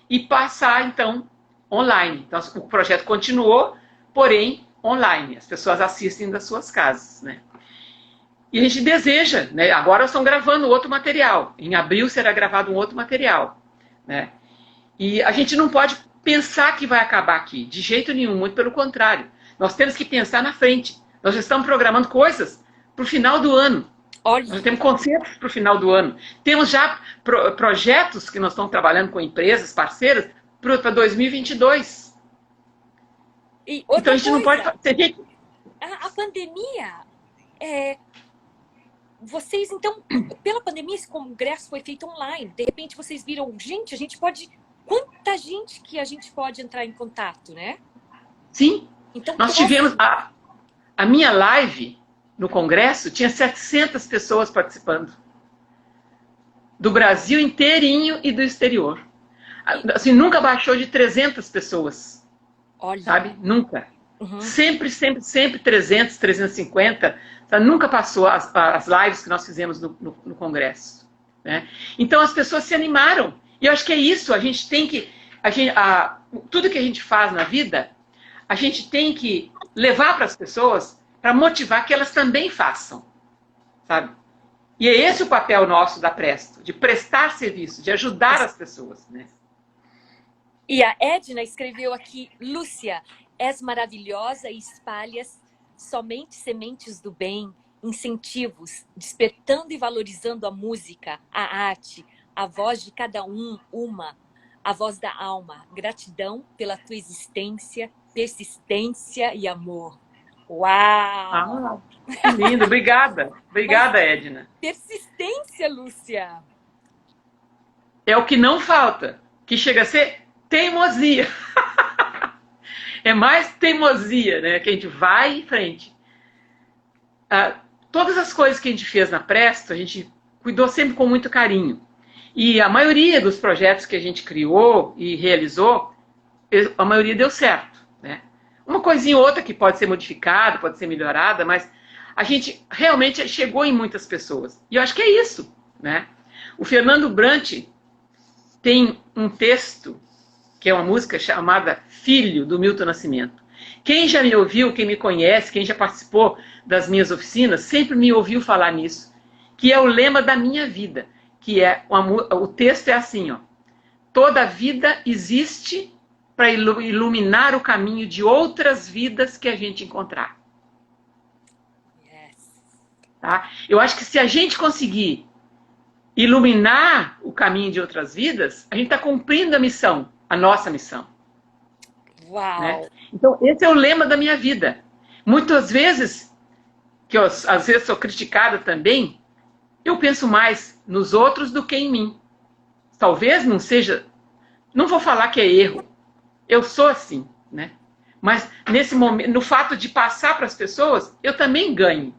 e passar, então, online. Então, o projeto continuou, porém, online. As pessoas assistem das suas casas, né? E a gente deseja, né? Agora estão gravando outro material. Em abril será gravado um outro material, né? E a gente não pode pensar que vai acabar aqui, de jeito nenhum, muito pelo contrário. Nós temos que pensar na frente. Nós já estamos programando coisas para o final do ano. Olha, Nós temos concertos para o final do ano. Temos já projetos que nós estamos trabalhando com empresas, parceiras, para 2022. e Então outra a gente não pode coisa, fazer. a pandemia, vocês, então, pela pandemia, esse congresso foi feito online. De repente, vocês viram, gente, a gente pode... Quanta gente que a gente pode entrar em contato, né? Sim, Então, nós tivemos a minha live no congresso, tinha 700 pessoas participando. Do Brasil inteirinho e do exterior. Assim, nunca baixou de 300 pessoas. olha, Sabe? Nunca. uhum. Sempre 300, 350. Sabe? Nunca passou as lives que nós fizemos no congresso. Né? Então as pessoas se animaram. E eu acho que é isso. A gente tem que... tudo que a gente faz na vida, a gente tem que levar para as pessoas para motivar que elas também façam. Sabe? E é esse o papel nosso da Presto, de prestar serviço, de ajudar as pessoas. Né? E a Edna escreveu aqui, Lúcia, és maravilhosa e espalhas somente sementes do bem, incentivos, despertando e valorizando a música, a arte, a voz de cada uma, a voz da alma. Gratidão pela tua existência, persistência e amor. Uau! Que lindo, obrigada. Obrigada, Edna. Persistência, Lúcia. É o que não falta, que chega a ser teimosia. É mais teimosia, né? Que a gente vai em frente. Todas as coisas que a gente fez na Presto, a gente cuidou sempre com muito carinho. E a maioria dos projetos que a gente criou e realizou, a maioria deu certo. Né? Uma coisinha ou outra que pode ser modificada, pode ser melhorada, mas a gente realmente chegou em muitas pessoas. E eu acho que é isso. Né? O Fernando Brant tem um texto, que é uma música chamada Filho, do Milton Nascimento. Quem já me ouviu, quem me conhece, quem já participou das minhas oficinas, sempre me ouviu falar nisso, que é o lema da minha vida, que é, o texto é assim, ó, toda vida existe para iluminar o caminho de outras vidas que a gente encontrar. Yes. Tá? Eu acho que se a gente conseguir iluminar o caminho de outras vidas, a gente está cumprindo a missão, a nossa missão. Uau! Né? Então, esse é o lema da minha vida. Muitas vezes, que eu às vezes sou criticada também, eu penso mais nos outros do que em mim. Talvez não seja... Não vou falar que é erro. Eu sou assim, né? Mas, nesse momento, no fato de passar para as pessoas, eu também ganho.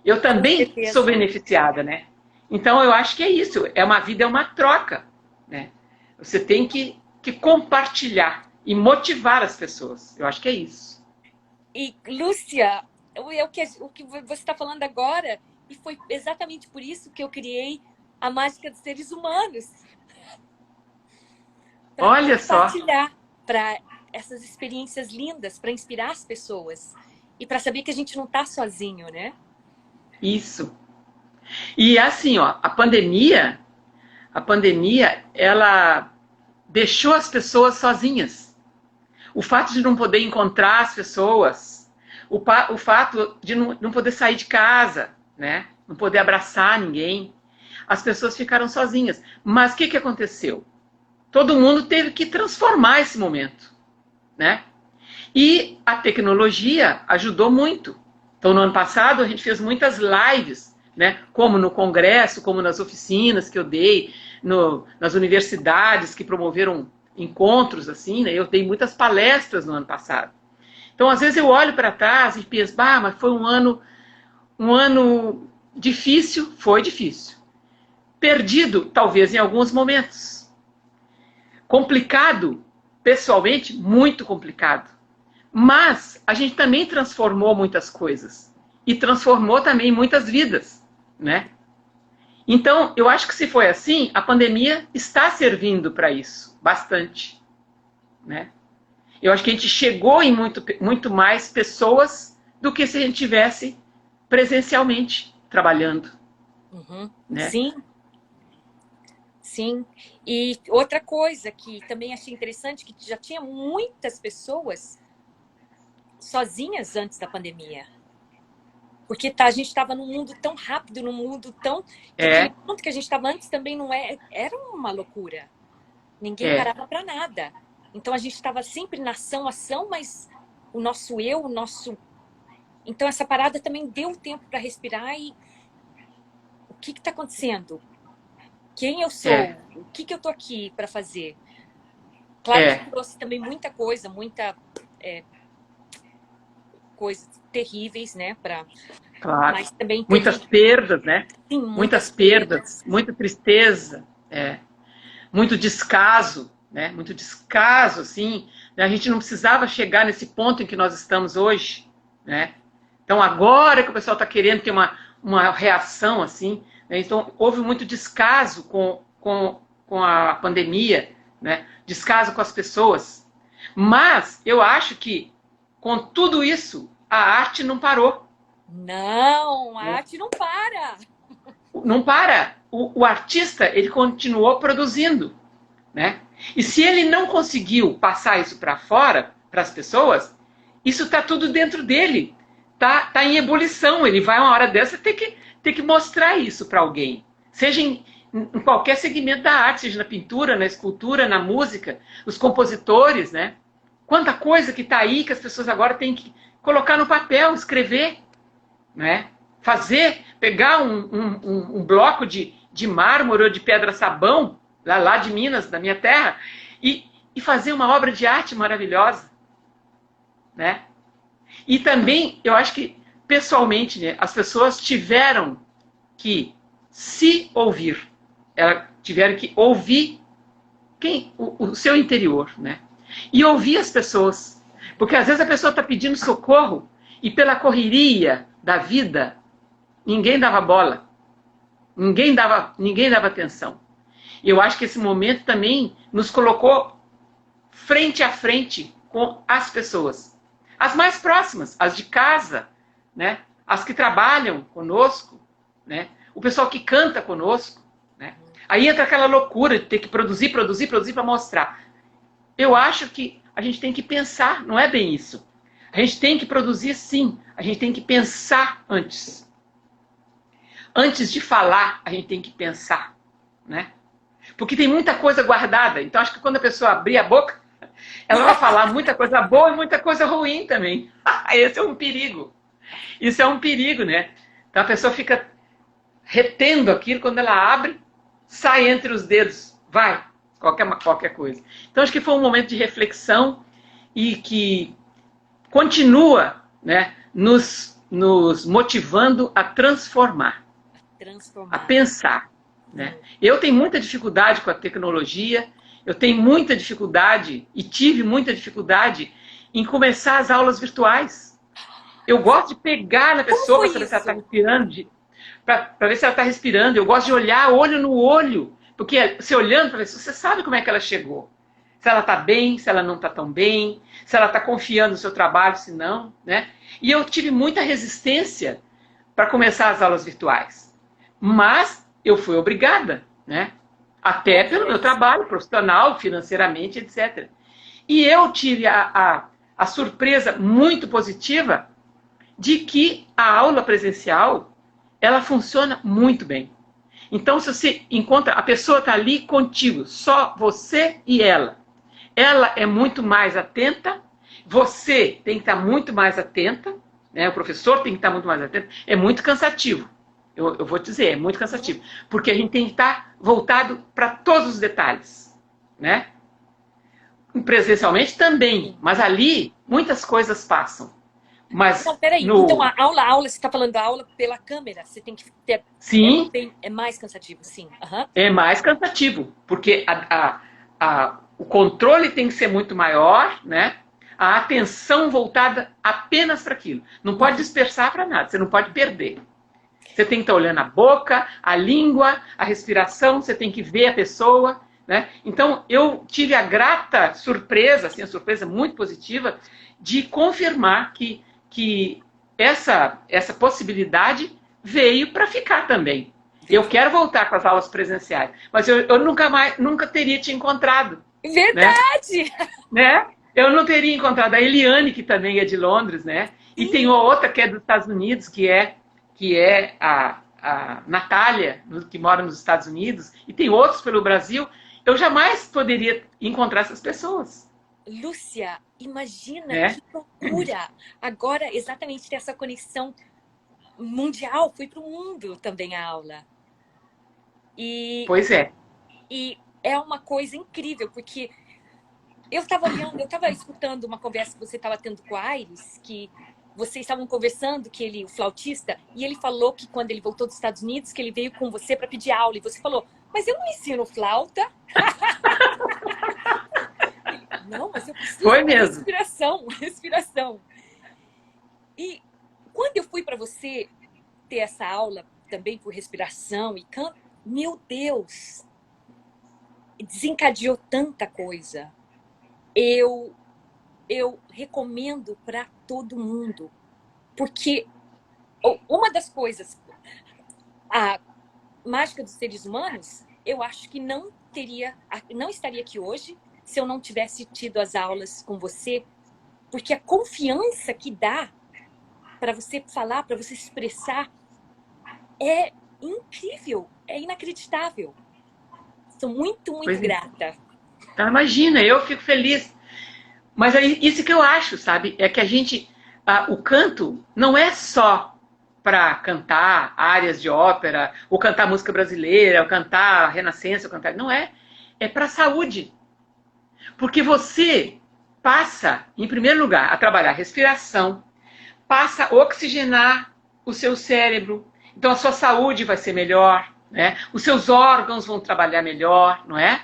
Eu também sou beneficiada, né? Então, eu acho que é isso. A vida é uma troca, né? Você tem que compartilhar e motivar as pessoas. Eu acho que é isso. E, Lúcia, o que você está falando agora, e foi exatamente por isso que eu criei a Mágica dos Seres Humanos. Olha só. Compartilhar, para essas experiências lindas, para inspirar as pessoas. E para saber que a gente não está sozinho, né? Isso. E assim, ó, a pandemia, ela deixou as pessoas sozinhas. O fato de não poder encontrar as pessoas, o fato de não poder sair de casa, né? Não poder abraçar ninguém, as pessoas ficaram sozinhas. Mas o que aconteceu? Todo mundo teve que transformar esse momento, né? E a tecnologia ajudou muito. Então, no ano passado, a gente fez muitas lives, né? Como no congresso, como nas oficinas que eu dei, nas universidades que promoveram encontros, assim, né? Eu dei muitas palestras no ano passado. Então, às vezes eu olho para trás e penso, mas foi um ano difícil, foi difícil. Perdido, talvez, em alguns momentos. Complicado, pessoalmente, muito complicado. Mas a gente também transformou muitas coisas. E transformou também muitas vidas, né? Então, eu acho que se foi assim, a pandemia está servindo para isso, bastante. Né? Eu acho que a gente chegou em muito mais pessoas do que se a gente tivesse presencialmente trabalhando. Uhum. Né? Sim. Sim. E outra coisa que também achei interessante, que já tinha muitas pessoas sozinhas antes da pandemia. Porque a gente estava num mundo tão rápido, num mundo tão... É, Aquele ponto que a gente estava antes também não é... Era uma loucura. Ninguém é, parava para nada. Então a gente estava sempre na ação, ação, mas o nosso eu, o nosso... Então essa parada também deu tempo para respirar e... O que está acontecendo? Quem eu sou? é, O que eu tô aqui para fazer? Claro que é, trouxe também muita coisa, coisas terríveis, né? claro. Mas também Muitas teve, perdas, né? sim, Muitas muitas perdas, perdas. muita tristeza, muito descaso, né? Muito descaso, assim. A gente não precisava chegar nesse ponto em que nós estamos hoje, né? Então, agora que o pessoal está querendo ter uma reação, assim, né? Então, houve muito descaso com a pandemia, né? Descaso com as pessoas. Mas, eu acho que, com tudo isso, a arte não parou. Não, a Né? arte não para. Não para. O artista, ele continuou produzindo, né? E se ele não conseguiu passar isso para fora, para as pessoas, isso está tudo dentro dele. Tá em ebulição. Ele vai uma hora dessa ter que mostrar isso para alguém. Seja em qualquer segmento da arte, seja na pintura, na escultura, na música, os compositores, né? Quanta coisa que está aí que as pessoas agora têm que colocar no papel, escrever, né? Pegar um bloco de mármore ou de pedra-sabão, lá de Minas, da minha terra, e fazer uma obra de arte maravilhosa, né? E também, eu acho que, pessoalmente, né, as pessoas tiveram que se ouvir, elas tiveram que ouvir o seu interior, né? E ouvir as pessoas. Porque às vezes a pessoa está pedindo socorro e pela correria da vida, ninguém dava bola, ninguém dava atenção. E eu acho que esse momento também nos colocou frente a frente com as pessoas. As mais próximas, as de casa, né? As que trabalham conosco, né? O pessoal que canta conosco. Né? Aí entra aquela loucura de ter que produzir para mostrar. Eu acho que a gente tem que pensar, não é bem isso. A gente tem que produzir sim, a gente tem que pensar antes. Antes de falar, a gente tem que pensar, né? Porque tem muita coisa guardada. Então, acho que quando a pessoa abrir a boca, ela vai falar muita coisa boa e muita coisa ruim também. Esse é um perigo. Isso é um perigo, né? Então, a pessoa fica retendo aquilo, quando ela abre, sai entre os dedos. Vai, qualquer coisa. Então, acho que foi um momento de reflexão e que continua, né, nos motivando a transformar. A pensar. Né? Eu tenho muita dificuldade com a tecnologia, eu tenho muita dificuldade e tive muita dificuldade em começar as aulas virtuais. Eu gosto de pegar na pessoa para saber se ela está respirando, para ver se ela está respirando. Eu gosto de olhar olho no olho, porque você olhando para ver se você sabe como é que ela chegou. Se ela está bem, se ela não está tão bem, se ela está confiando no seu trabalho, se não. Né? E eu tive muita resistência para começar as aulas virtuais. Mas eu fui obrigada, né? Até pelo meu trabalho profissional, financeiramente, etc. E eu tive a surpresa muito positiva de que a aula presencial, ela funciona muito bem. Então, se você encontra, a pessoa está ali contigo, só você e ela. Ela é muito mais atenta, você tem que estar muito mais atenta, né? O professor tem que estar muito mais atento. É muito cansativo. Eu vou dizer, é muito cansativo. Porque a gente tem que estar voltado para todos os detalhes. Né? Presencialmente também, mas ali muitas coisas passam. Mas não, peraí. Então, a aula, você está falando da aula pela câmera, você tem que ter... Sim. É mais cansativo, sim. Uhum. É mais cansativo, porque o controle tem que ser muito maior, né? A atenção voltada apenas para aquilo. Não pode dispersar para nada, você não pode perder. Você tem que estar olhando a boca, a língua, a respiração, você tem que ver a pessoa. Né? Então, eu tive a grata surpresa, assim, a surpresa muito positiva, de confirmar que essa possibilidade veio para ficar também. Eu quero voltar com as aulas presenciais, mas eu nunca teria te encontrado. Verdade! Né? Eu não teria encontrado a Eliane, que também é de Londres, né? E tem outra que é dos Estados Unidos, que é que é a Natália, que mora nos Estados Unidos, e tem outros pelo Brasil, eu jamais poderia encontrar essas pessoas. Lúcia, imagina Né? que loucura! Agora, exatamente ter essa conexão mundial, foi para o mundo também a aula. Pois é. E é uma coisa incrível, porque eu estava olhando, eu estava escutando uma conversa que você estava tendo com a Aires, que vocês estavam conversando, que ele, o flautista, e ele falou que quando ele voltou dos Estados Unidos, que ele veio com você para pedir aula, e você falou, mas eu não ensino flauta. Não, mas eu preciso Foi de mesmo. respiração. E quando eu fui para você ter essa aula também por respiração e canto, meu Deus, desencadeou tanta coisa. Eu recomendo para todo mundo, porque uma das coisas, a mágica dos seres humanos, eu acho que não estaria aqui hoje se eu não tivesse tido as aulas com você, porque a confiança que dá para você falar, para você expressar, é incrível, é inacreditável. Sou muito, muito grata. Então, imagina, eu fico feliz. Mas é isso que eu acho, sabe? É que a gente, o canto não é só para cantar áreas de ópera, ou cantar música brasileira, ou cantar Renascença, ou cantar... Não é. É para a saúde. Porque você passa, em primeiro lugar, a trabalhar a respiração, passa a oxigenar o seu cérebro, então a sua saúde vai ser melhor, né? Os seus órgãos vão trabalhar melhor, não é?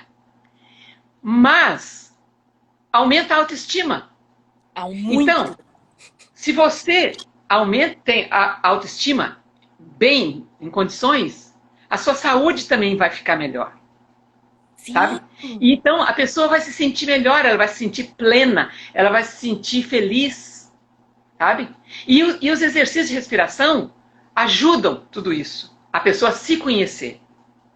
Mas aumenta a autoestima. Muito. Então, se você tem a autoestima bem, em condições, a sua saúde também vai ficar melhor. Sim. Sabe? E então a pessoa vai se sentir melhor, ela vai se sentir plena, ela vai se sentir feliz, sabe? E os exercícios de respiração ajudam tudo isso, a pessoa a se conhecer,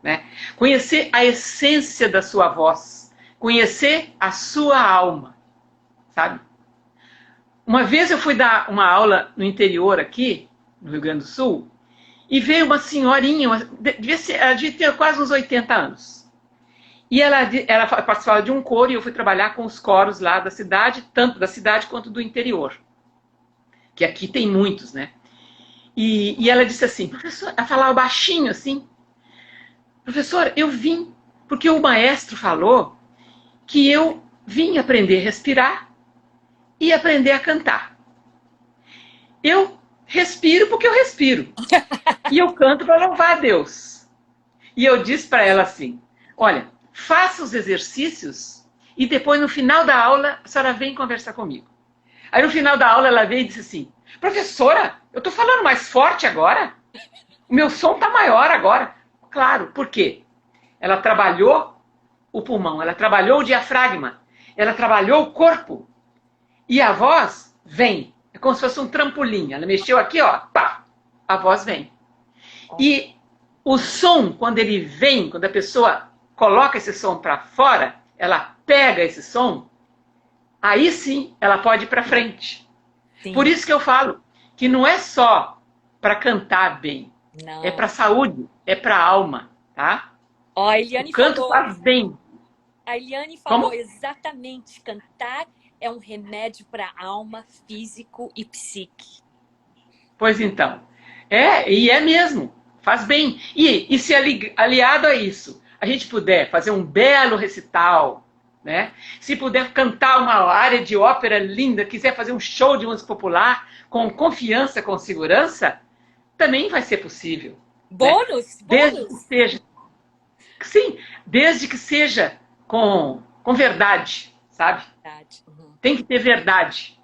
né? Conhecer a essência da sua voz, conhecer a sua alma, sabe? Uma vez eu fui dar uma aula no interior aqui, no Rio Grande do Sul, e veio uma senhorinha, ela devia ter quase uns 80 anos. E ela participava de um coro e eu fui trabalhar com os coros lá da cidade, tanto da cidade quanto do interior. Que aqui tem muitos, né? E ela disse assim, professor, ela falava baixinho assim, professor, eu vim porque o maestro falou que eu vim aprender a respirar e aprender a cantar. Eu respiro porque eu respiro. E eu canto para louvar a Deus. E eu disse para ela assim, olha, faça os exercícios e depois no final da aula a senhora vem conversar comigo. Aí no final da aula ela veio e disse assim, professora, eu estou falando mais forte agora? O meu som está maior agora. Claro, por quê? Ela trabalhou o pulmão, ela trabalhou o diafragma, ela trabalhou o corpo. E a voz vem, é como se fosse um trampolim. Ela mexeu aqui, ó, pá, a voz vem. E o som, quando ele vem, quando a pessoa coloca esse som para fora, ela pega esse som, aí sim ela pode ir para frente. Sim. Por isso que eu falo que não é só para cantar bem, não. É para a saúde, é para a alma, tá? Ó, a Eliane o canto falou, faz bem. A Eliane falou exatamente, cantar é um remédio para a alma, físico e psique. Pois então, e é mesmo, faz bem. E se aliado a isso, a gente puder fazer um belo recital, né? Se puder cantar uma área de ópera linda, quiser fazer um show de música popular com confiança, com segurança, também vai ser possível. Bônus, né? Desde que seja, sim, desde que seja com verdade, sabe? Verdade. Uhum. Tem que ter verdade.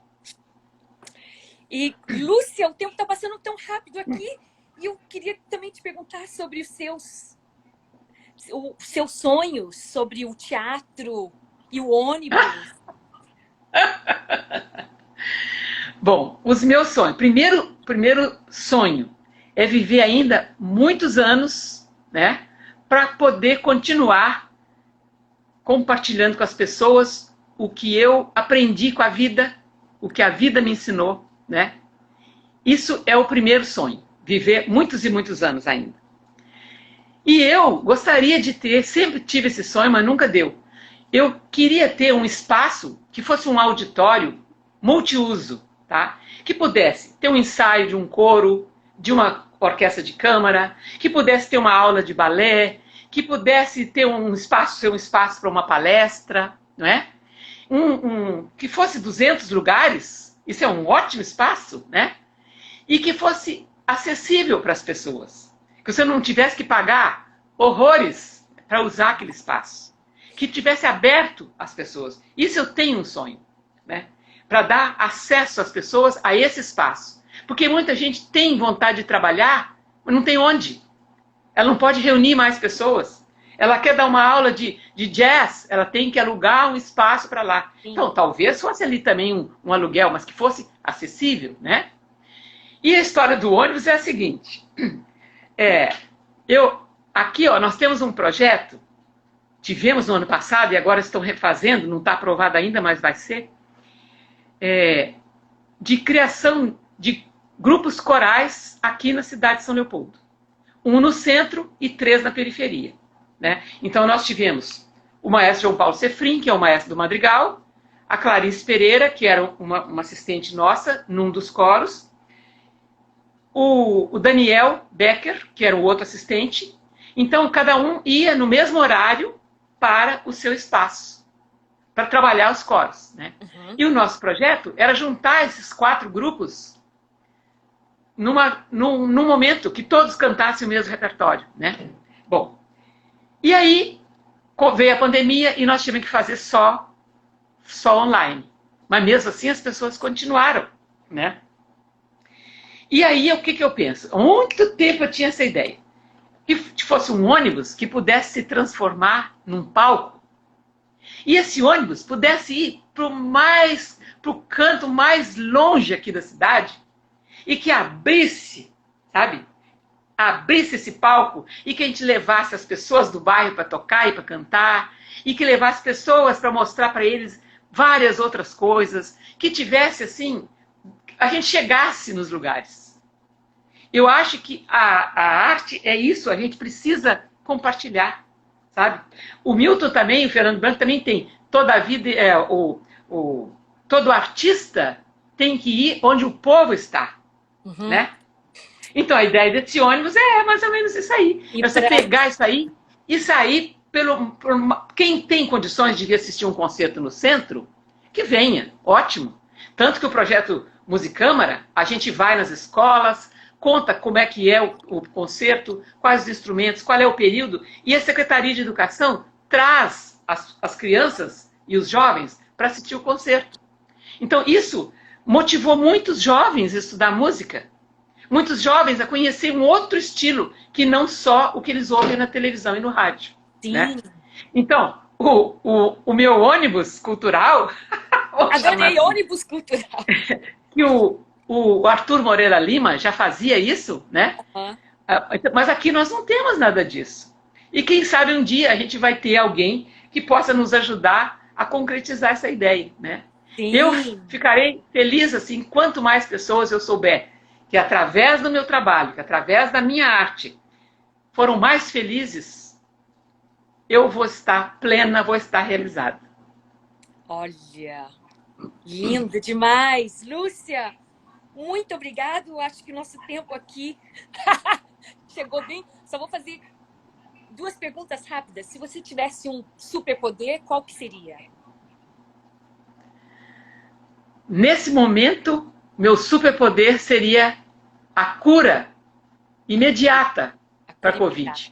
E, Lúcia, o tempo está passando tão rápido aqui e eu queria também te perguntar sobre os seus sonhos, sobre o teatro e o ônibus. Bom, os meus sonhos. Primeiro sonho é viver ainda muitos anos, né? Para poder continuar compartilhando com as pessoas o que eu aprendi com a vida, o que a vida me ensinou, né? Isso é o primeiro sonho. viver muitos e muitos anos ainda. E eu gostaria de ter, sempre tive esse sonho, mas nunca deu. Eu queria ter um espaço que fosse um auditório multiuso, tá? Que pudesse ter um ensaio de um coro, de uma orquestra de câmara, que pudesse ter uma aula de balé, que pudesse ter um espaço para uma palestra, não é? Que fosse 200 lugares, isso é um ótimo espaço, né? E que fosse acessível para as pessoas, que você não tivesse que pagar horrores para usar aquele espaço, que tivesse aberto às pessoas. Isso eu tenho um sonho, né? Para dar acesso às pessoas a esse espaço. Porque muita gente tem vontade de trabalhar, mas não tem onde. Ela não pode reunir mais pessoas. Ela quer dar uma aula de jazz, ela tem que alugar um espaço para lá. Sim. Então, talvez fosse ali também um aluguel, mas que fosse acessível, né? E a história do ônibus é a seguinte. Aqui, ó, nós temos um projeto, tivemos no ano passado e agora estão refazendo, não está aprovado ainda, mas vai ser, de criação de grupos corais aqui na cidade de São Leopoldo. 1 no centro e 3 na periferia, né? Então nós tivemos o maestro João Paulo Sefrim, que é o maestro do Madrigal, a Clarice Pereira, que era uma assistente nossa num dos coros, o Daniel Becker, que era o outro assistente. Então cada um ia no mesmo horário para o seu espaço, para trabalhar os coros, né? Uhum. E o nosso projeto era juntar esses 4 grupos num momento que todos cantassem o mesmo repertório, né? Bom, e aí veio a pandemia e nós tivemos que fazer só online. Mas mesmo assim as pessoas continuaram, né? E aí o que eu penso? Há muito tempo eu tinha essa ideia. Que fosse um ônibus que pudesse se transformar num palco. E esse ônibus pudesse ir para o canto mais longe aqui da cidade e que abrisse, sabe? Abrisse esse palco e que a gente levasse as pessoas do bairro para tocar e para cantar e que levasse pessoas para mostrar para eles várias outras coisas, que tivesse assim, a gente chegasse nos lugares. Eu acho que a arte é isso, a gente precisa compartilhar, sabe? O Milton também, o Fernando Branco também tem, toda a vida, todo artista tem que ir onde o povo está, né? Então a ideia desse ônibus é mais ou menos isso aí. É você pegar isso aí e sair quem tem condições de vir assistir um concerto no centro, que venha, ótimo. Tanto que o projeto Musicâmara, a gente vai nas escolas, conta como é que é o concerto, quais os instrumentos, qual é o período, e a Secretaria de Educação traz as crianças e os jovens para assistir o concerto. Então isso motivou muitos jovens a estudar música, muitos jovens a conhecer um outro estilo, que não só o que eles ouvem na televisão e no rádio. Sim. Né? Então, o meu ônibus cultural... Adorei, ônibus cultural. Que o Arthur Moreira Lima já fazia isso, né? Uhum. Mas aqui nós não temos nada disso. E quem sabe um dia a gente vai ter alguém que possa nos ajudar a concretizar essa ideia, né? Sim. Eu ficarei feliz assim, quanto mais pessoas eu souber que através do meu trabalho, que através da minha arte, foram mais felizes, eu vou estar plena, vou estar realizada. Olha, lindo demais. Lúcia, muito obrigado. Acho que o nosso tempo aqui chegou bem. Só vou fazer 2 perguntas rápidas. Se você tivesse um superpoder, qual que seria? Nesse momento, meu superpoder seria a cura imediata para a Covid.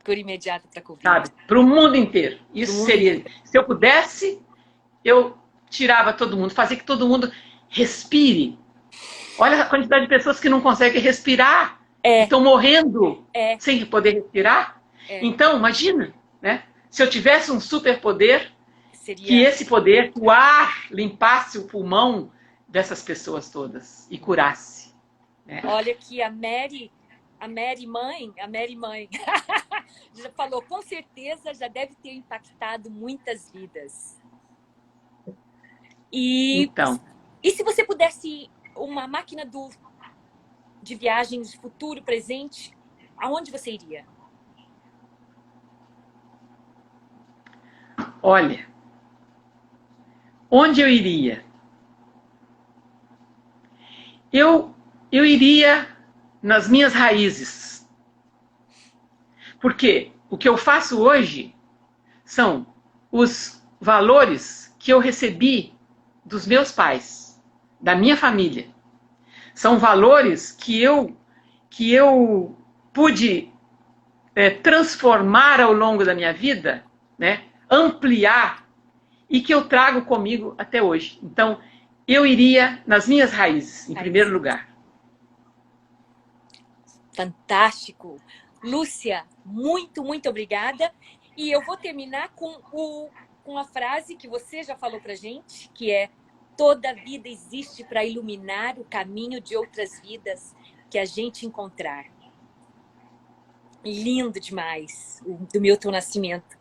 Cura imediata para a Covid. Sabe? Para o mundo inteiro. Isso seria. Se eu pudesse, eu tirava todo mundo, fazia que todo mundo respire. Olha a quantidade de pessoas que não conseguem respirar. Estão morrendo sem poder respirar. Então, imagina, né? Se eu tivesse um superpoder, que esse poder, o ar, limpasse o pulmão dessas pessoas todas e curasse. Né? Olha que a Mary mãe, já falou, com certeza já deve ter impactado muitas vidas. E se você pudesse uma máquina do de viagens, futuro, presente, aonde você iria? Olha, onde eu iria? Eu iria nas minhas raízes. Porque o que eu faço hoje são os valores que eu recebi dos meus pais, da minha família. São valores que eu pude transformar ao longo da minha vida, né? Ampliar, e que eu trago comigo até hoje. Então, eu iria nas minhas raízes, em primeiro lugar. Fantástico. Lúcia, muito, muito obrigada. E eu vou terminar com a frase que você já falou pra gente, que é: toda vida existe para iluminar o caminho de outras vidas que a gente encontrar. Lindo demais, do Milton Nascimento.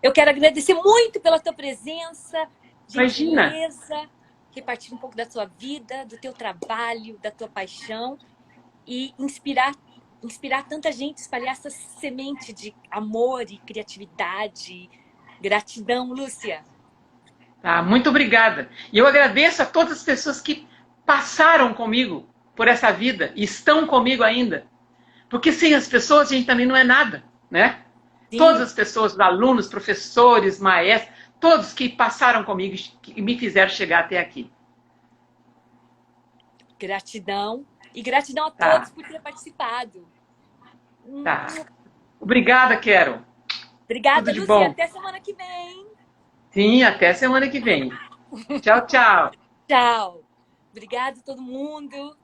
Eu quero agradecer muito pela tua presença, gentileza, repartir um pouco da tua vida, do teu trabalho, da tua paixão e inspirar tanta gente, espalhar essa semente de amor e criatividade. Gratidão, Lúcia. Tá, muito obrigada. E eu agradeço a todas as pessoas que passaram comigo por essa vida e estão comigo ainda. Porque sem as pessoas a gente também não é nada, né? Sim. Todas as pessoas, os alunos, professores, maestros, todos que passaram comigo e me fizeram chegar até aqui. Gratidão. E gratidão a todos por ter participado. Tá. Obrigada, Carol. Obrigada, Lúcia. Bom. Até semana que vem. Sim, até semana que vem. Tchau, tchau. Tchau. Obrigada a todo mundo.